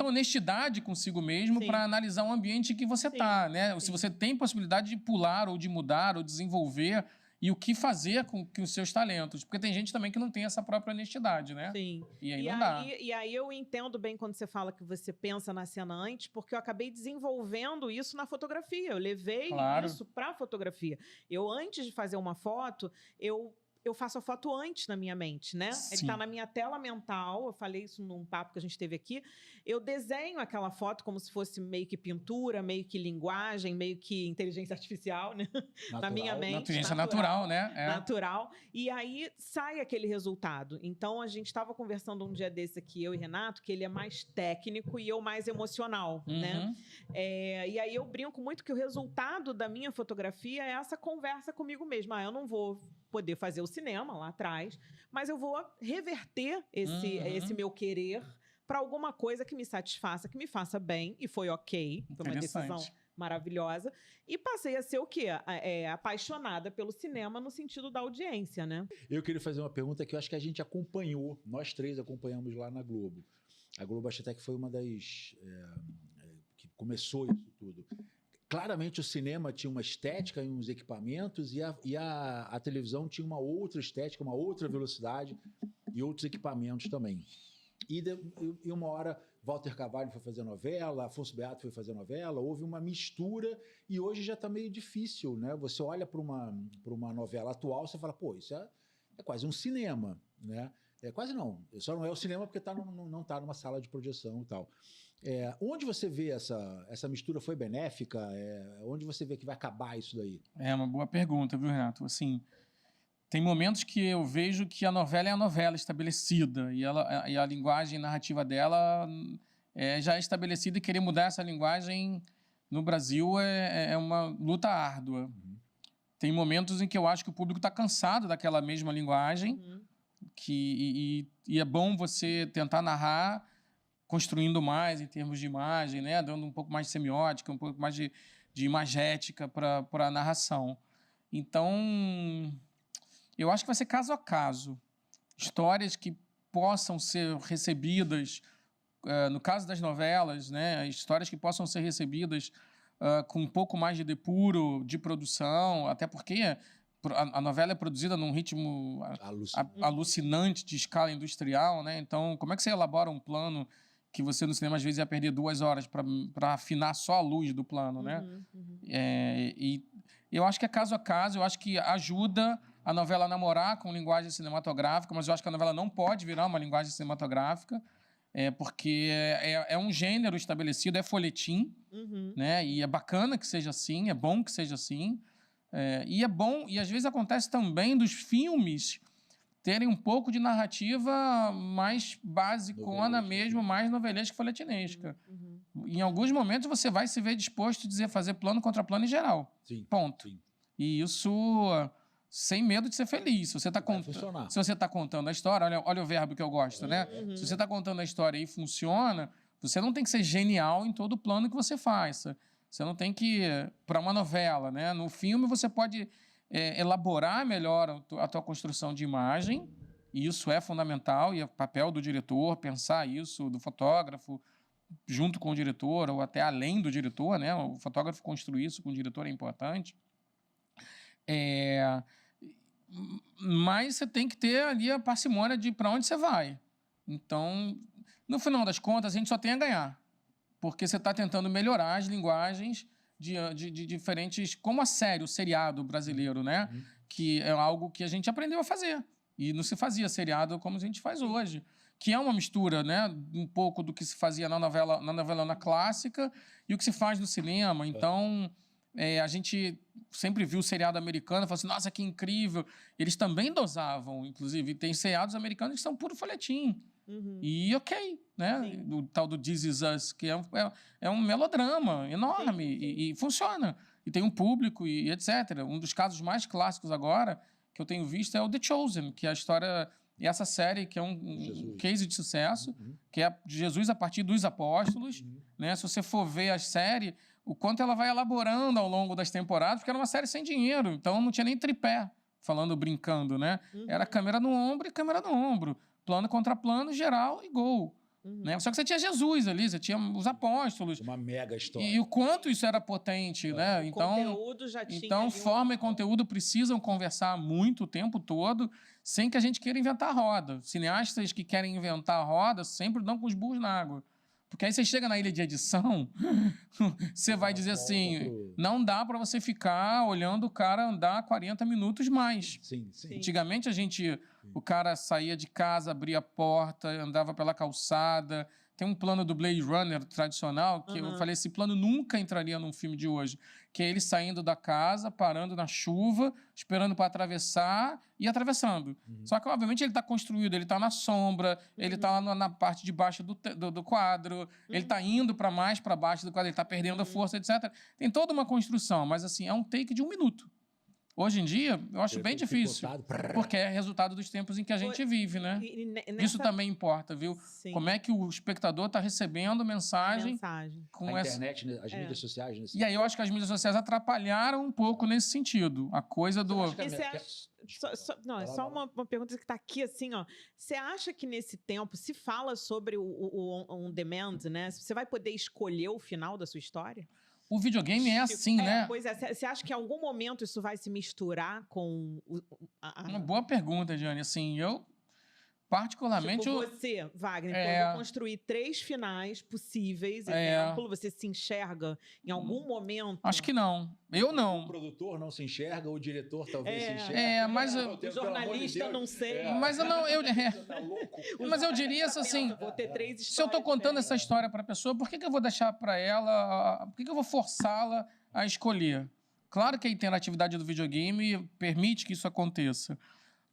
honestidade consigo mesmo para analisar o ambiente que você está, né? Se você tem possibilidade de pular ou de mudar ou desenvolver e o que fazer com os seus talentos. Porque tem gente também que não tem essa própria honestidade, né? Sim. E aí não dá. E aí eu entendo bem quando você fala que você pensa na cena antes, porque eu acabei desenvolvendo isso na fotografia. Eu levei isso para a fotografia. Eu, antes de fazer uma foto, eu faço a foto antes na minha mente, né? Sim. Ele está na minha tela mental, eu falei isso num papo que a gente teve aqui. Eu desenho aquela foto como se fosse meio que pintura, meio que linguagem, meio que inteligência artificial, né? Na minha mente. Inteligência natural, né? Natural. E aí sai aquele resultado. Então, a gente estava conversando um dia desse aqui, eu e Renato, que ele é mais técnico e eu mais emocional, né? E aí eu brinco muito que o resultado da minha fotografia é essa conversa comigo mesma. Eu não vou poder fazer o cinema lá atrás, mas eu vou reverter esse meu querer para alguma coisa que me satisfaça, que me faça bem, e foi ok, foi uma decisão maravilhosa, e passei a ser o quê? Apaixonada pelo cinema no sentido da audiência, né? Eu queria fazer uma pergunta que eu acho que a gente acompanhou, nós 3 acompanhamos lá na Globo. A Globo acho até que foi uma das que começou isso tudo. Claramente o cinema tinha uma estética e uns equipamentos e a televisão tinha uma outra estética, uma outra velocidade e outros equipamentos também. E uma hora Walter Carvalho foi fazer novela, Afonso Beato foi fazer novela, houve uma mistura e hoje já está meio difícil, né? Você olha para uma novela atual, você fala, pô, isso é quase um cinema, né? Quase não, só não é o cinema porque não está numa sala de projeção e tal. Onde você vê essa mistura foi benéfica? Onde você vê que vai acabar isso daí? É uma boa pergunta, viu, Renato? Assim, tem momentos que eu vejo que a novela é a novela estabelecida e a linguagem narrativa dela já é estabelecida, e querer mudar essa linguagem no Brasil é uma luta árdua. Uhum. Tem momentos em que eu acho que o público está cansado daquela mesma linguagem, e é bom você tentar narrar construindo mais em termos de imagem, né? Dando um pouco mais de semiótica, um pouco mais de imagética para a narração. Então, eu acho que vai ser caso a caso. Histórias que possam ser recebidas, no caso das novelas, né? Histórias que possam ser recebidas com um pouco mais de depuro de produção, até porque a novela é produzida num ritmo alucinante de escala industrial, né? Então, como é que você elabora um plano que você no cinema às vezes ia perder 2 horas para afinar só a luz do plano, né? E eu acho que é caso a caso, eu acho que ajuda a novela a namorar com linguagem cinematográfica, mas eu acho que a novela não pode virar uma linguagem cinematográfica, porque é um gênero estabelecido, é folhetim, né? E é bacana que seja assim, é bom que seja assim, e é bom, e às vezes acontece também dos filmes terem um pouco de narrativa mais basicona mesmo, mais novelesca e folhetinesca. Em alguns momentos você vai se ver disposto a dizer fazer plano contra plano em geral. Sim, ponto. Sim. E isso sem medo de ser feliz. Se você está contando a história, olha o verbo que eu gosto, né? Se você está contando a história e funciona, você não tem que ser genial em todo plano que você faz. Você não tem que para uma novela, né? No filme você pode elaborar melhor a tua construção de imagem, e isso é fundamental, e é papel do diretor pensar isso, do fotógrafo, junto com o diretor, ou até além do diretor, né? O fotógrafo construir isso com o diretor é importante. Mas você tem que ter ali a parcimônia de para onde você vai. Então, no final das contas, a gente só tem a ganhar, porque você está tentando melhorar as linguagens de diferentes, como a série, o seriado brasileiro, né? Que é algo que a gente aprendeu a fazer. E não se fazia seriado como a gente faz hoje. Que é uma mistura, né? Um pouco do que se fazia na novela clássica e o que se faz no cinema. Então, a gente sempre viu o seriado americano e falou assim, nossa, que incrível. Eles também dosavam, inclusive. Tem seriados americanos que são puro folhetim. E ok, né? O tal do This Is Us, que é um melodrama enorme e funciona. E tem um público e etc. Um dos casos mais clássicos agora que eu tenho visto é o The Chosen, que é a história, essa série que é um case de sucesso, que é de Jesus a partir dos apóstolos. Né? Se você for ver a série, o quanto ela vai elaborando ao longo das temporadas, porque era uma série sem dinheiro, então não tinha nem tripé, brincando, né? Era câmera no ombro e câmera no ombro. Plano contra plano, geral e gol. Né? Só que você tinha Jesus ali, você tinha os apóstolos. Uma mega história. E o quanto isso era potente, né? Então, conteúdo já tinha. Então, forma e conteúdo precisam conversar muito o tempo todo, sem que a gente queira inventar a roda. Cineastas que querem inventar a roda sempre dão com os burros na água. Porque aí você chega na ilha de edição, você vai dizer assim, não dá para você ficar olhando o cara andar 40 minutos mais. Sim. Antigamente, o cara saía de casa, abria a porta, andava pela calçada. Tem um plano do Blade Runner tradicional, que eu falei, esse plano nunca entraria num filme de hoje, que é ele saindo da casa, parando na chuva, esperando para atravessar e atravessando. Só que, obviamente, ele está construído, ele está na sombra, ele está lá na parte de baixo do quadro, ele está indo mais para baixo do quadro, ele está perdendo a força, etc. Tem toda uma construção, mas assim, é um take de 1 minuto. Hoje em dia, eu acho bem difícil. Picotado. Porque é resultado dos tempos em que a gente vive, né? Isso também importa, viu? Sim. Como é que o espectador está recebendo mensagem com A essa... internet, né, as mídias sociais. Né, E aí eu acho que as mídias sociais atrapalharam um pouco nesse sentido. A coisa do... E você acha... Não, é só uma pergunta que está aqui assim, ó. Você acha que nesse tempo se fala sobre o on-demand, né? Você vai poder escolher o final da sua história? O videogame é assim, né? Pois é. Você acha que em algum momento isso vai se misturar com... Uma boa pergunta, Jane. Assim, eu... Particularmente... Tipo, você, Wagner, eu vou construir 3 finais possíveis, exemplo, você se enxerga em algum momento? Acho que não. Eu não. O produtor não se enxerga, o diretor talvez se enxerga. Mas... O jornalista não sei. Mas eu não... Mas eu diria assim... Vou ter 3 histórias. Se eu tô contando essa história pra pessoa, por que eu vou deixar pra ela... Por que eu vou forçá-la a escolher? Claro que a interatividade do videogame permite que isso aconteça.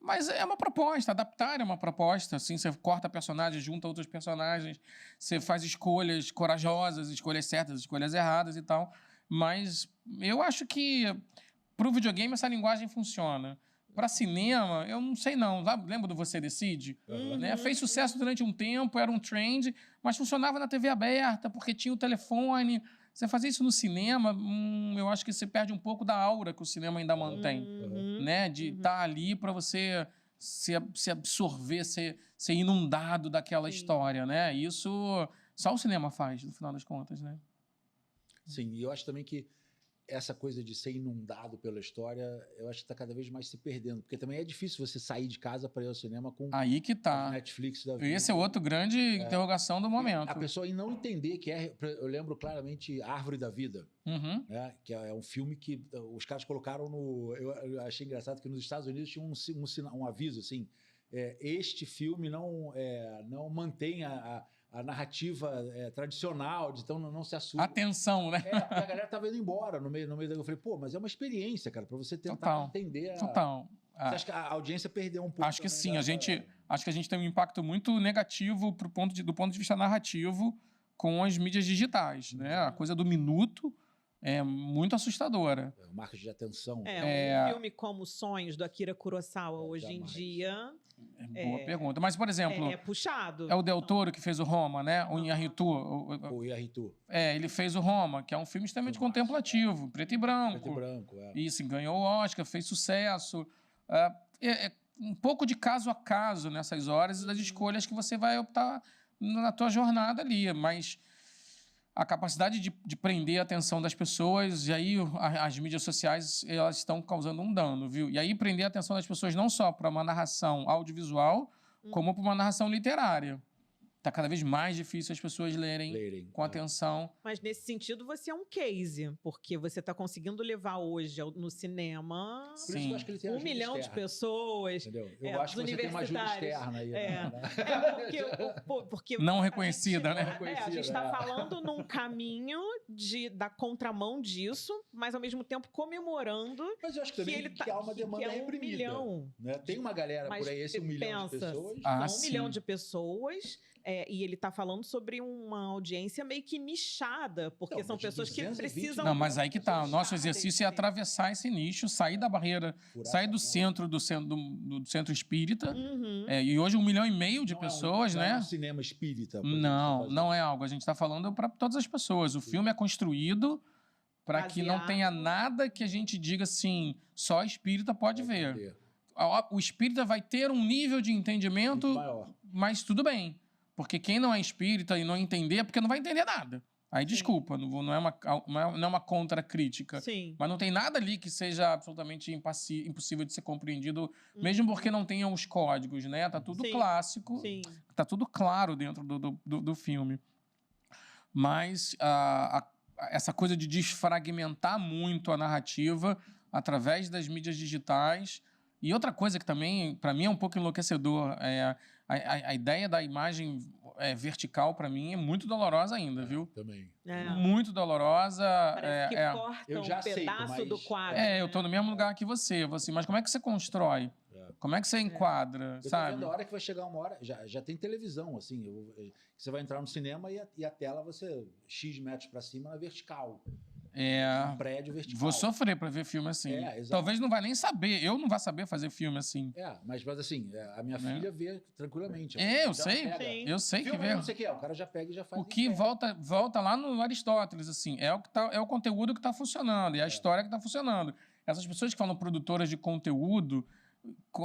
Mas é uma proposta, adaptar é uma proposta. Assim, você corta personagens, junta outros personagens, você faz escolhas corajosas, escolhas certas, escolhas erradas e tal. Mas eu acho que para o videogame essa linguagem funciona. Para cinema, eu não sei não. Lembra do Você Decide? Né? Fez sucesso durante um tempo, era um trend, mas funcionava na TV aberta, porque tinha o telefone. Você fazer isso no cinema, eu acho que você perde um pouco da aura que o cinema ainda mantém. Né? De estar ali para você se absorver, ser inundado daquela história. Né? Isso só o cinema faz, no final das contas. Né? Sim, e eu acho também que essa coisa de ser inundado pela história, eu acho que está cada vez mais se perdendo. Porque também é difícil você sair de casa para ir ao cinema com aí que tá. Netflix da vida. Esse é outro grande interrogação do momento. A pessoa em não entender que eu lembro claramente Árvore da Vida, né? Que é um filme que os caras colocaram no... Eu achei engraçado que nos Estados Unidos tinha um aviso assim, este filme não mantém a narrativa tradicional, então não se assusta. Atenção, né? A galera tava indo embora no meio da... Eu falei, pô, mas é uma experiência, cara, para você tentar entender. Total. Você acha que a audiência perdeu um pouco? Acho que sim. Acho que a gente tem um impacto muito negativo do ponto de vista narrativo com as mídias digitais, né? A coisa do minuto é muito assustadora. O marketing de atenção. Um filme como Sonhos, do Akira Kurosawa, hoje em dia... Boa pergunta. Mas, por exemplo... É puxado. É o Del Toro que fez o Roma, né? O Inharritu. O Inharritu. Ele fez o Roma, que é um filme extremamente contemplativo, preto e branco. Preto e branco, Isso, ganhou o Oscar, fez sucesso. Um pouco de caso a caso nessas horas das escolhas que você vai optar na tua jornada ali, mas a capacidade de prender a atenção das pessoas, e aí as mídias sociais elas estão causando um dano, viu? E aí prender a atenção das pessoas não só para uma narração audiovisual, como para uma narração literária. Está cada vez mais difícil as pessoas lerem com atenção. Mas, nesse sentido, você é um case, porque você está conseguindo levar hoje no cinema Por isso que eu acho que ele tem 1 milhão de pessoas. Entendeu? Eu acho que você tem uma ajuda externa aí. Porque não reconhecida, né? A gente está falando num caminho da contramão disso, mas, ao mesmo tempo, comemorando. Mas eu acho que também que há uma demanda reprimida. 1 milhão. Né? Tem uma galera por aí, esse 1 milhão de pessoas. São 1 milhão de pessoas. E ele está falando sobre uma audiência meio que nichada, porque são pessoas que precisam... Não, mas aí que tá. O nosso exercício é atravessar esse nicho, sair da barreira, sair do centro centro espírita. E hoje 1,5 milhão de pessoas, né? Não é um cinema espírita. Não é algo. A gente está falando para todas as pessoas. O filme é construído para que não tenha nada que a gente diga assim, só espírita pode ver. O espírita vai ter um nível de entendimento, mas tudo bem. Porque quem não é espírita e não entender é porque não vai entender nada. Aí, desculpa, não é uma contra-crítica. Mas não tem nada ali que seja absolutamente impossível de ser compreendido, mesmo porque não tenha os códigos, né? Tá tudo clássico, tá tudo claro dentro do filme. Mas essa coisa de desfragmentar muito a narrativa através das mídias digitais. E outra coisa que também, para mim, é um pouco enlouquecedor, a ideia da imagem vertical, para mim, é muito dolorosa ainda, viu? Também. Muito dolorosa. Parece que corta um pedaço do quadro. Eu tô no mesmo lugar que você. Mas como é que você constrói? Como é que você enquadra, sabe? Eu tô vendo a hora que vai chegar uma hora... Já tem televisão, assim. Você vai entrar no cinema e a tela, X metros para cima, na vertical. Um prédio vertical. Vou sofrer para ver filme assim. Exato. Talvez não vá nem saber. Eu não vá saber fazer filme assim. Mas assim, a minha filha vê tranquilamente. Eu sei. Eu sei que vê. Não sei o que é. O cara já pega e já faz. O que volta lá no Aristóteles, assim. É o conteúdo que está funcionando. E a história que está funcionando. Essas pessoas que falam produtoras de conteúdo...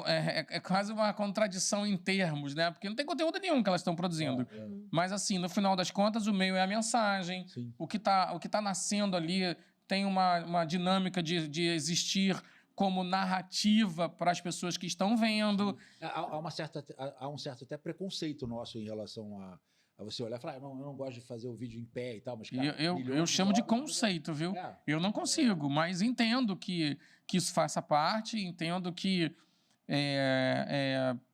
É quase uma contradição em termos, né? Porque não tem conteúdo nenhum que elas estão produzindo. Mas, assim, no final das contas, o meio é a mensagem. Sim. O que tá nascendo ali tem uma dinâmica de existir como narrativa para as pessoas que estão vendo. Há um certo até preconceito nosso em relação a você olhar e falar, eu não gosto de fazer o vídeo em pé e tal, mas cara, eu chamo de conceito, viu? Eu não consigo, mas entendo que isso faça parte, entendo que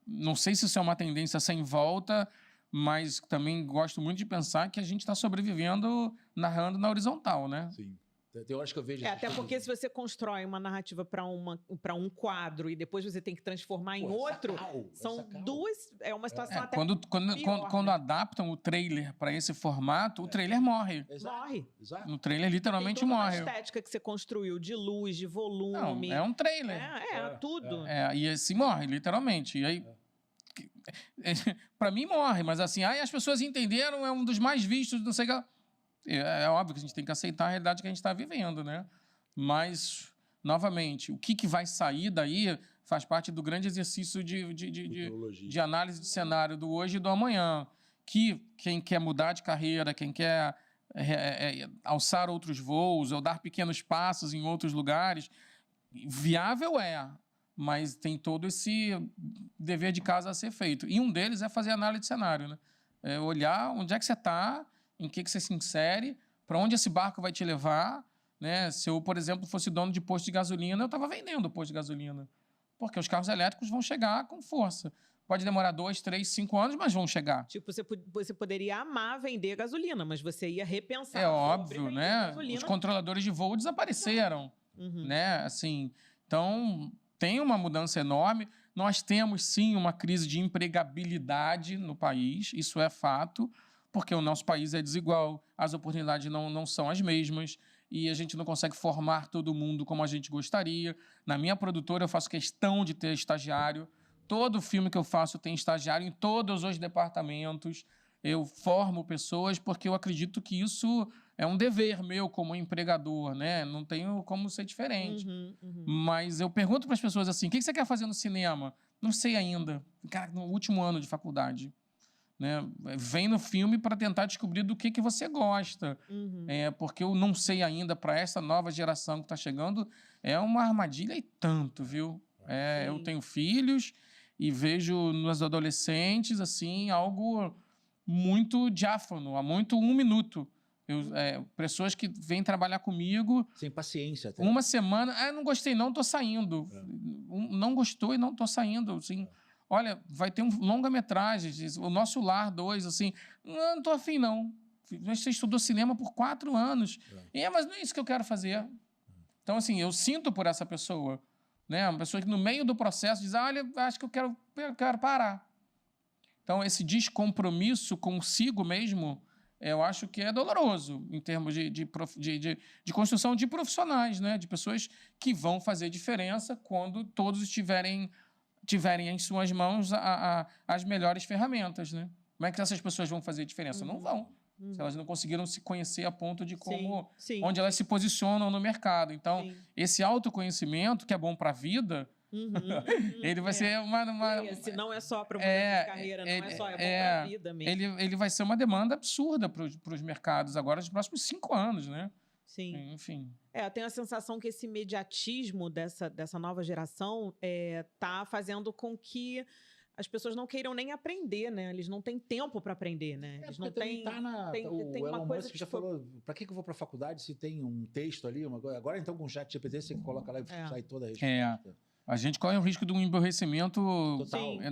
não sei se isso é uma tendência sem volta, mas também gosto muito de pensar que a gente está sobrevivendo narrando na horizontal, né? Sim. Eu acho que eu vejo até porque se você constrói uma narrativa para um quadro e depois você tem que transformar em outro, são duas... É uma situação até pior, quando adaptam o trailer para esse formato, o trailer morre. Morre. Exato. O trailer literalmente tem toda morre. A estética que você construiu de luz, de volume... Não, é um trailer. Tudo. E assim morre, literalmente. E aí... para mim morre, mas assim, as pessoas entenderam, é um dos mais vistos, não sei o que... É óbvio que a gente tem que aceitar a realidade que a gente está vivendo, né? Mas, novamente, o que vai sair daí faz parte do grande exercício de análise de cenário do hoje e do amanhã. Que quem quer mudar de carreira, quem quer alçar outros voos ou dar pequenos passos em outros lugares, viável mas tem todo esse dever de casa a ser feito. E um deles é fazer análise de cenário, né? É olhar onde é que você está, em que você se insere, para onde esse barco vai te levar, né? Se eu, por exemplo, fosse dono de posto de gasolina, eu estava vendendo posto de gasolina, porque os carros elétricos vão chegar com força. Pode demorar 2, 3, 5 anos, mas vão chegar. Tipo, você poderia amar vender gasolina, mas você ia repensar. É óbvio, né? Os controladores de voo desapareceram, né? Assim, então, tem uma mudança enorme. Nós temos, sim, uma crise de empregabilidade no país, isso é fato, porque o nosso país é desigual, as oportunidades não são as mesmas e a gente não consegue formar todo mundo como a gente gostaria. Na minha produtora, eu faço questão de ter estagiário. Todo filme que eu faço tem estagiário em todos os departamentos. Eu formo pessoas porque eu acredito que isso é um dever meu como empregador, né? Não tenho como ser diferente. Mas eu pergunto para as pessoas assim, o que você quer fazer no cinema? Não sei ainda. Cara, no último ano de faculdade. Né? Vem no filme para tentar descobrir do que você gosta. Porque eu não sei ainda, para essa nova geração que está chegando, é uma armadilha e tanto, viu? Eu tenho filhos e vejo nos adolescentes assim, algo muito diáfano, há muito 1 minuto. Pessoas que vêm trabalhar comigo... Sem paciência. Até. Uma semana, não gostei não, estou saindo. Não gostou e não estou saindo, assim... Olha, vai ter um longa-metragem, o Nosso Lar 2, assim, não estou afim, não. Você estudou cinema por 4 anos. Mas não é isso que eu quero fazer. Então, assim, eu sinto por essa pessoa, né? Uma pessoa que no meio do processo diz, olha, acho que eu quero parar. Então, esse descompromisso consigo mesmo, eu acho que é doloroso em termos de construção de profissionais, né? De pessoas que vão fazer diferença quando todos tiverem em suas mãos as melhores ferramentas, né? Como é que essas pessoas vão fazer diferença? Não vão. Se elas não conseguiram se conhecer a ponto de onde elas se posicionam no mercado. Então, esse autoconhecimento, que é bom para a vida, ele vai ser Se não é só para mudança de carreira, não é só, é bom para a vida mesmo. Ele vai ser uma demanda absurda para os mercados agora, nos próximos 5 anos, né? Sim. Enfim. Eu tenho a sensação que esse imediatismo dessa nova geração está fazendo com que as pessoas não queiram nem aprender, né? Eles não têm tempo para aprender, né? Eles não têm... tem uma coisa que já falou, para que eu vou para a faculdade se tem um texto ali? Agora, então, com o ChatGPT, você coloca lá e sai toda a resposta. A gente corre o risco de um emborrecimento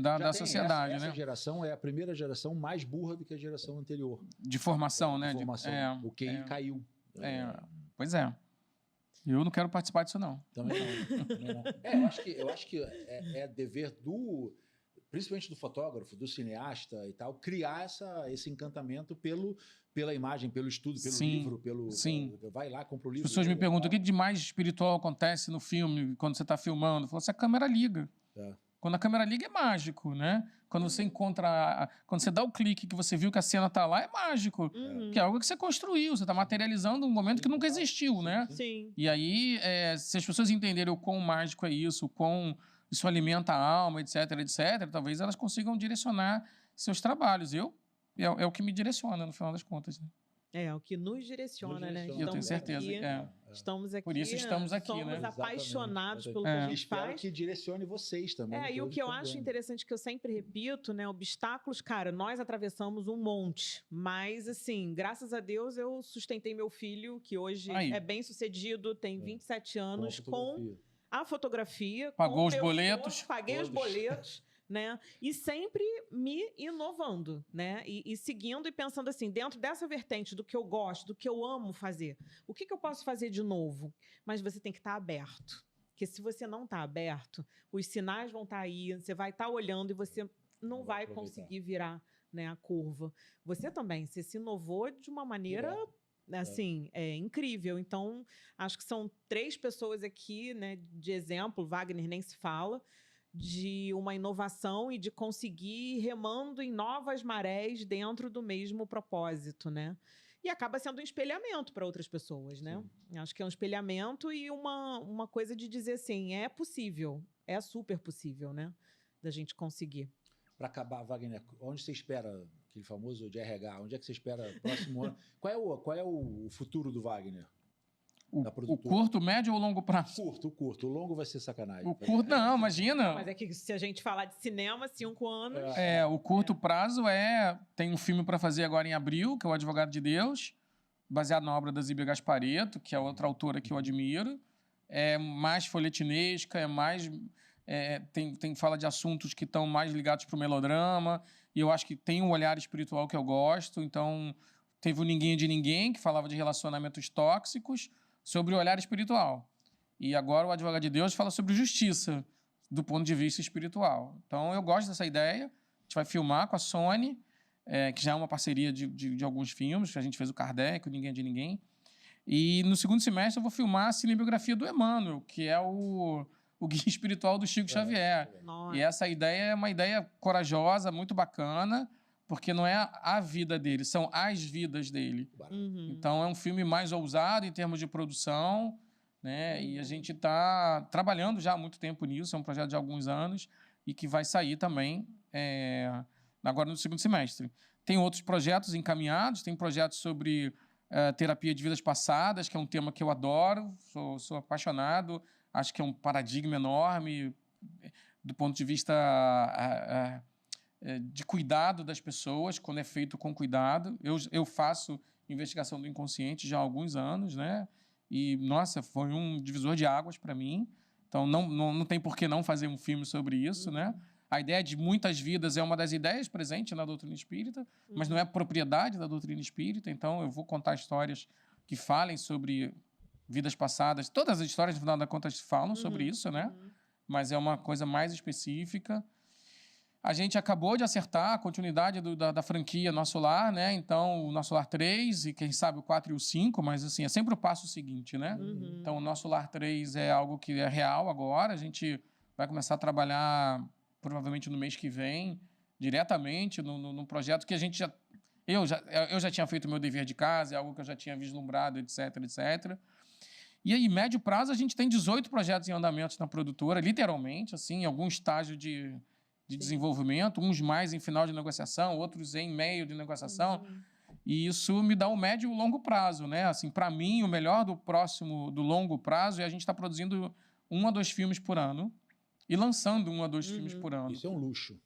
da sociedade, essa né? Geração é a primeira geração mais burra do que a geração anterior. De formação, né? De formação. O QI caiu. Pois é. Eu não quero participar disso, não. Também não. Eu acho que é dever principalmente do fotógrafo, do cineasta e tal, criar esse encantamento pela imagem, pelo estudo, pelo livro, vai lá, compra o livro. As pessoas me perguntam o que de mais espiritual acontece no filme, quando você está filmando. Eu falo assim, a câmera liga. Quando a câmera liga é mágico, né? Quando você encontra... Quando você dá o clique que você viu que a cena está lá, é mágico. Que é algo que você construiu, você está materializando um momento que nunca existiu, né? Sim. E aí, se as pessoas entenderem o quão mágico é isso, o quão isso alimenta a alma, etc, etc, talvez elas consigam direcionar seus trabalhos. É o que me direciona, no final das contas. Né? É o que nos direciona, né? Eu tenho certeza. Estamos aqui. Por isso estamos aqui, somos né? apaixonados pelo que a gente espero faz. que direcione vocês também. E o que eu acho interessante, que eu sempre repito, né? Obstáculos, cara, nós atravessamos um monte. Mas, assim, graças a Deus, eu sustentei meu filho, que hoje é bem sucedido, tem 27 anos, com a fotografia. Pagou os boletos. Paguei os boletos. Né? E sempre me inovando, né? E seguindo e pensando assim, dentro dessa vertente do que eu gosto, do que eu amo fazer, o que eu posso fazer de novo? Mas você tem que estar aberto. Porque se você não está aberto, os sinais vão estar aí, você vai estar olhando e você não vai conseguir virar, né, a curva. Você também, você se inovou de uma maneira... assim, incrível. Então, acho que são 3 pessoas aqui, né, de exemplo, Wagner nem se fala, de uma inovação e de conseguir ir remando em novas marés dentro do mesmo propósito, né? E acaba sendo um espelhamento para outras pessoas, né? Sim. Acho que é um espelhamento e uma coisa de dizer assim, é possível, é super possível, né? Da gente conseguir. Para acabar, Wagner, onde você espera, aquele famoso de RH, onde é que você espera próximo ano? Qual é o futuro do Wagner? O curto, médio ou longo prazo? O curto. O longo vai ser sacanagem. O curto, não, imagina. Mas é que se a gente falar de cinema, 5 anos... O curto prazo tem um filme para fazer agora em abril, que é O Advogado de Deus, baseado na obra da Zíbia Gasparetto, que é outra autora que eu admiro. É mais folhetinesca, fala de assuntos que estão mais ligados para o melodrama, e eu acho que tem um olhar espiritual que eu gosto. Então, teve o Ninguém de Ninguém, que falava de relacionamentos tóxicos, sobre o olhar espiritual. E agora o Advogado de Deus fala sobre justiça, do ponto de vista espiritual. Então, eu gosto dessa ideia. A gente vai filmar com a Sony, que já é uma parceria de alguns filmes, que a gente fez o Kardec, o Ninguém de Ninguém. E no segundo semestre eu vou filmar a cinebiografia do Emmanuel, que é o guia espiritual do Chico Xavier. Nossa. E essa ideia é uma ideia corajosa, muito bacana, porque não é a vida dele, são as vidas dele. Então, é um filme mais ousado em termos de produção, né? E a gente está trabalhando já há muito tempo nisso, é um projeto de alguns anos, e que vai sair também agora no segundo semestre. Tem outros projetos encaminhados, tem projetos sobre terapia de vidas passadas, que é um tema que eu adoro, sou apaixonado, acho que é um paradigma enorme do ponto de vista... de cuidado das pessoas, quando é feito com cuidado. Eu faço investigação do inconsciente já há alguns anos, né? E, nossa, foi um divisor de águas para mim. Então, não tem por que não fazer um filme sobre isso, né? A ideia de muitas vidas é uma das ideias presentes na doutrina espírita, mas não é propriedade da doutrina espírita. Então, eu vou contar histórias que falem sobre vidas passadas. Todas as histórias, no final das contas, falam sobre isso, né? Mas é uma coisa mais específica. A gente acabou de acertar a continuidade da franquia Nosso Lar, né? Então, o Nosso Lar 3 e, quem sabe, o 4 e o 5, mas, assim, é sempre o passo seguinte, né? Então, o Nosso Lar 3 é algo que é real agora. A gente vai começar a trabalhar, provavelmente, no mês que vem, diretamente, num projeto que a gente já... Eu já tinha feito o meu dever de casa, é algo que eu já tinha vislumbrado, etc, etc. E aí, médio prazo, a gente tem 18 projetos em andamento na produtora, literalmente, assim, em algum estágio de desenvolvimento, uns mais em final de negociação, outros em meio de negociação. E isso me dá o médio e o longo prazo, né? Assim, para mim, o melhor do longo prazo é a gente estar produzindo 1 a 2 filmes por ano e lançando 1 a 2 filmes por ano. Isso é um luxo.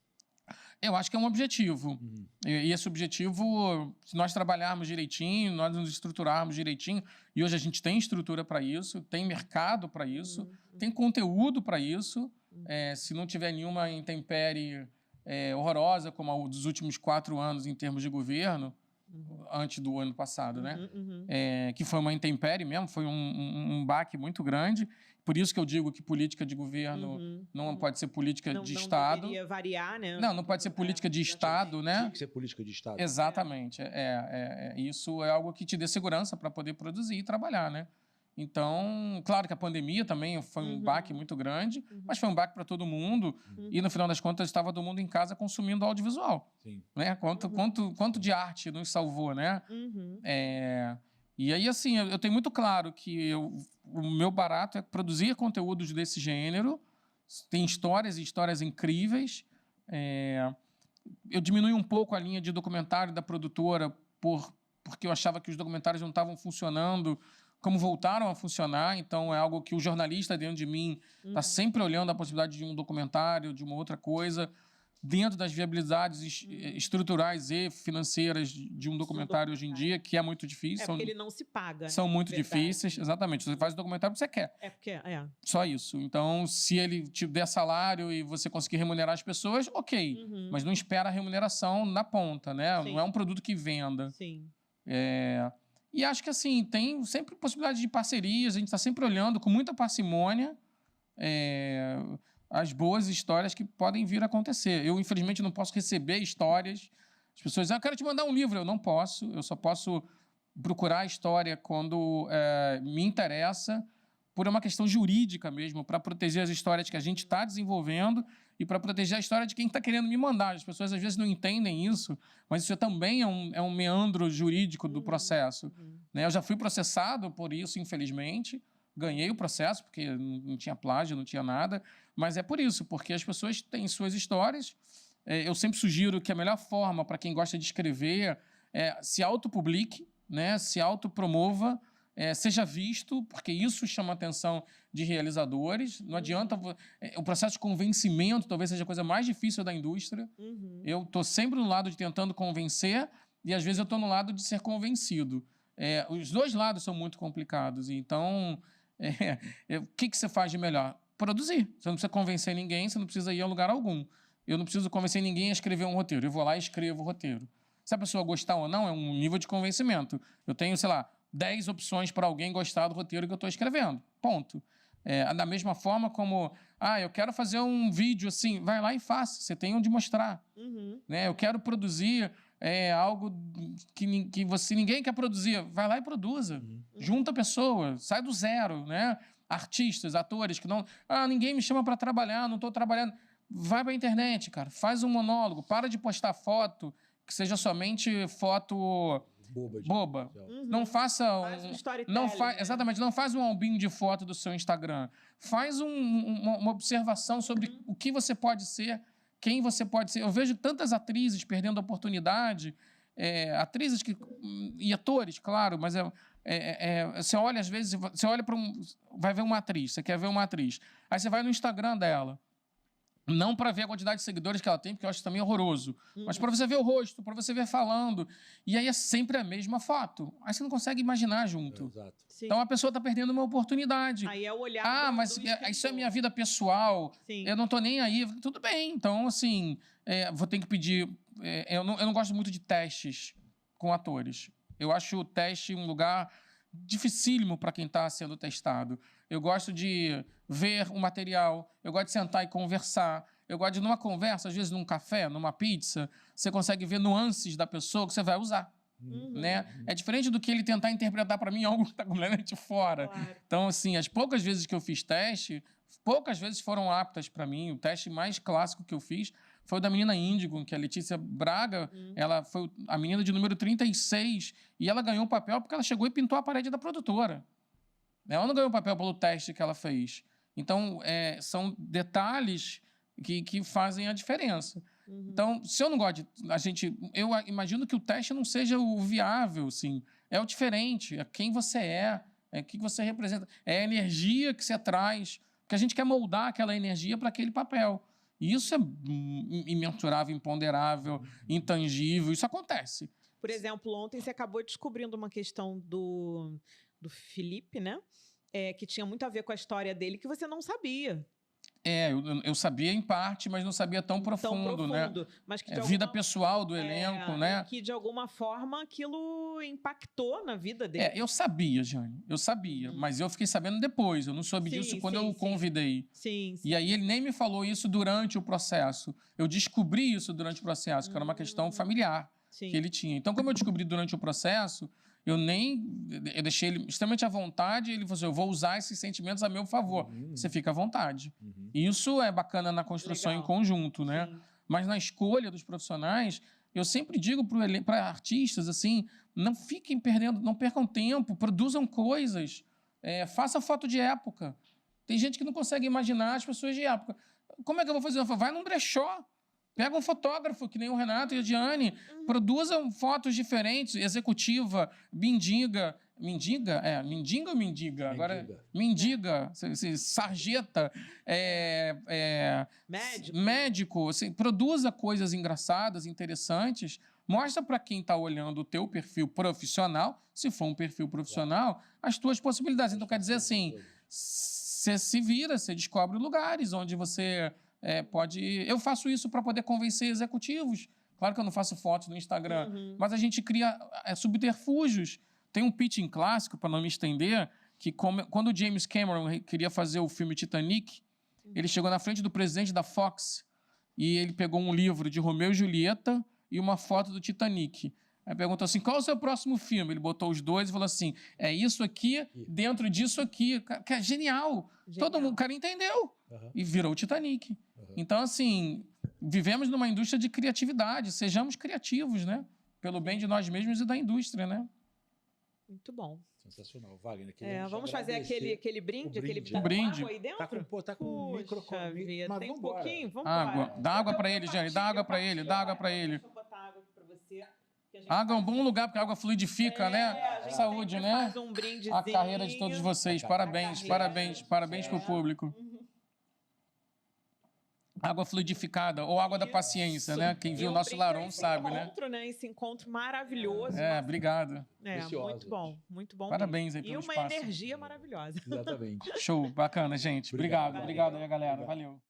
Eu acho que é um objetivo. E esse objetivo, se nós trabalharmos direitinho, nós nos estruturarmos direitinho, e hoje a gente tem estrutura para isso, tem mercado para isso, tem conteúdo para isso. Se não tiver nenhuma intempérie horrorosa, como a dos últimos 4 anos em termos de governo, antes do ano passado, né? Que foi uma intempérie mesmo, foi um baque muito grande. Por isso que eu digo que política de governo não pode ser política de Estado. Não deveria variar, né? Não pode ser política de Estado, né? Tinha que ser política de Estado. Exatamente. Isso é algo que te dê segurança para poder produzir e trabalhar, né? Então, claro que a pandemia também foi um baque muito grande, mas foi um baque para todo mundo. E, no final das contas, estava todo mundo em casa consumindo audiovisual. Sim. Né? Quanto de arte nos salvou, né? E aí, assim, eu tenho muito claro que o meu barato é produzir conteúdos desse gênero. Tem histórias e histórias incríveis. Eu diminui um pouco a linha de documentário da produtora porque eu achava que os documentários não estavam funcionando como voltaram a funcionar. Então, é algo que o jornalista dentro de mim está sempre olhando a possibilidade de um documentário, de uma outra coisa, dentro das viabilidades estruturais e financeiras de um documentário hoje em dia, que é muito difícil. Porque ele não se paga. São muito difíceis, exatamente. Você faz o documentário porque você quer. Só isso. Então, se ele te der salário e você conseguir remunerar as pessoas, ok. Mas não espera a remuneração na ponta, né? Sim. Não é um produto que venda. Sim. E acho que, assim, tem sempre possibilidade de parcerias. A gente está sempre olhando com muita parcimônia as boas histórias que podem vir a acontecer. Eu, infelizmente, não posso receber histórias. As pessoas dizem, eu quero te mandar um livro. Eu não posso. Eu só posso procurar a história quando me interessa, por uma questão jurídica mesmo, para proteger as histórias que a gente está desenvolvendo e para proteger a história de quem está querendo me mandar. As pessoas, às vezes, não entendem isso, mas isso também é um meandro jurídico do processo. Né? Eu já fui processado por isso, infelizmente. Ganhei o processo, porque não tinha plágio, não tinha nada, mas é por isso, porque as pessoas têm suas histórias. Eu sempre sugiro que a melhor forma para quem gosta de escrever é se autopublique, né? Se autopromova, seja visto, porque isso chama a atenção de realizadores. Não adianta... O processo de convencimento talvez seja a coisa mais difícil da indústria. Eu estou sempre no lado de tentando convencer e, às vezes, eu estou no lado de ser convencido. Os dois lados são muito complicados. Então, o que você faz de melhor? Produzir. Você não precisa convencer ninguém, você não precisa ir a lugar algum. Eu não preciso convencer ninguém a escrever um roteiro. Eu vou lá e escrevo o roteiro. Se a pessoa gostar ou não, é um nível de convencimento. Eu tenho, sei lá, 10 opções para alguém gostar do roteiro que eu estou escrevendo. Ponto. Da mesma forma como, eu quero fazer um vídeo assim, vai lá e faça. Você tem onde mostrar. Né? Eu quero produzir algo que ninguém quer produzir. Vai lá e produza. Junta pessoas, sai do zero. Né? Artistas, atores que não... ninguém me chama para trabalhar, não estou trabalhando. Vai para a internet, cara. Faz um monólogo. Para de postar foto que seja somente foto... boba. Não faça faz um storytelling. Exatamente, não faz um albinho de foto do seu Instagram. Faz uma observação sobre o que você pode ser, quem você pode ser. Eu vejo tantas atrizes perdendo a oportunidade, atrizes e atores, claro, mas você olha, às vezes, você olha para vai ver uma atriz, você quer ver uma atriz. Aí você vai no Instagram dela. Não para ver a quantidade de seguidores que ela tem, porque eu acho também horroroso. Mas para você ver o rosto, para você ver falando. E aí é sempre a mesma foto. Aí você não consegue imaginar junto. Exato. Então a pessoa está perdendo uma oportunidade. Aí é o olhar mas isso é minha vida pessoal. Sim. Eu não estou nem aí. Tudo bem. Então, assim, vou ter que pedir... eu não gosto muito de testes com atores. Eu acho o teste um lugar dificílimo para quem está sendo testado. Eu gosto de ver o material, eu gosto de sentar e conversar, eu gosto de, numa conversa, às vezes num café, numa pizza, você consegue ver nuances da pessoa que você vai usar. Né? É diferente do que ele tentar interpretar para mim algo que está completamente fora. Claro. Então, assim, as poucas vezes que eu fiz teste, poucas vezes foram aptas para mim. O teste mais clássico que eu fiz foi o da menina Índigo, que a Letícia Braga, ela foi a menina de número 36, e ela ganhou o papel porque ela chegou e pintou a parede da produtora. Ela não ganhou o papel pelo teste que ela fez. Então, são detalhes que fazem a diferença. Então, se eu não gosto eu imagino que o teste não seja o viável, assim. É o diferente, é quem você é o que você representa, é a energia que você traz, porque a gente quer moldar aquela energia para aquele papel. E isso é imensurável, imponderável, intangível, isso acontece. Por exemplo, ontem você acabou descobrindo uma questão do Felipe, né? Que tinha muito a ver com a história dele, que você não sabia. Eu sabia em parte, mas não sabia tão profundo, né? Mas que vida pessoal do elenco, né? Que de alguma forma aquilo impactou na vida dele. Eu sabia, Jane, eu sabia, mas eu fiquei sabendo depois, eu não soube disso quando eu o convidei. Sim. E aí ele nem me falou isso durante o processo. Eu descobri isso durante o processo, que era uma questão familiar que ele tinha. Então, como eu descobri durante o processo, eu deixei ele extremamente à vontade. Ele falou assim, eu vou usar esses sentimentos a meu favor. Você fica à vontade. Isso é bacana na construção em conjunto, né? Sim. Mas na escolha dos profissionais, eu sempre digo para artistas, assim, não fiquem perdendo, não percam tempo, produzam coisas, faça foto de época. Tem gente que não consegue imaginar as pessoas de época. Como é que eu vou fazer? Vai num brechó. Pega um fotógrafo, que nem o Renato e a Diane, produzam fotos diferentes, executiva, mendiga. Mendiga? Mendiga ou mendiga? Agora, mendiga, sarjeta, médico. Assim, produza coisas engraçadas, interessantes, mostra para quem está olhando o teu perfil profissional, se for um perfil profissional, as tuas possibilidades. Então, quer dizer assim, você se vira, você descobre lugares onde você... pode... Eu faço isso para poder convencer executivos. Claro que eu não faço fotos no Instagram, mas a gente cria subterfúgios. Tem um pitching clássico, para não me estender, que quando o James Cameron queria fazer o filme Titanic, ele chegou na frente do presidente da Fox e ele pegou um livro de Romeu e Julieta e uma foto do Titanic. Aí perguntou assim, qual é o seu próximo filme? Ele botou os dois e falou assim, é isso aqui dentro disso aqui. Que é genial. Todo mundo, o cara entendeu. E virou o Titanic. Então, assim, vivemos numa indústria de criatividade. Sejamos criativos, né? Pelo bem de nós mesmos e da indústria, né? Muito bom. Sensacional, Wagner. Vamos fazer aquele brinde, um brinde. Água aí dentro? Tá com microfone. Mas tem um pouquinho? Vamos água. Dá água para ele, Jane. Dá água para ele. Dá água para ele. Deixa eu botar água aqui para você. Água é um bom lugar, porque a água fluidifica, né? Saúde, né? Faz um brindezinho. A carreira de todos vocês. Parabéns, parabéns, parabéns pro público. Água fluidificada, ou água da paciência, né? Quem viu o nosso Laron sabe, né? Esse encontro maravilhoso. Obrigado. Muito bom. Parabéns aí pelo espaço. E uma energia maravilhosa. Exatamente. Show, bacana, gente. Obrigado aí, galera. Valeu.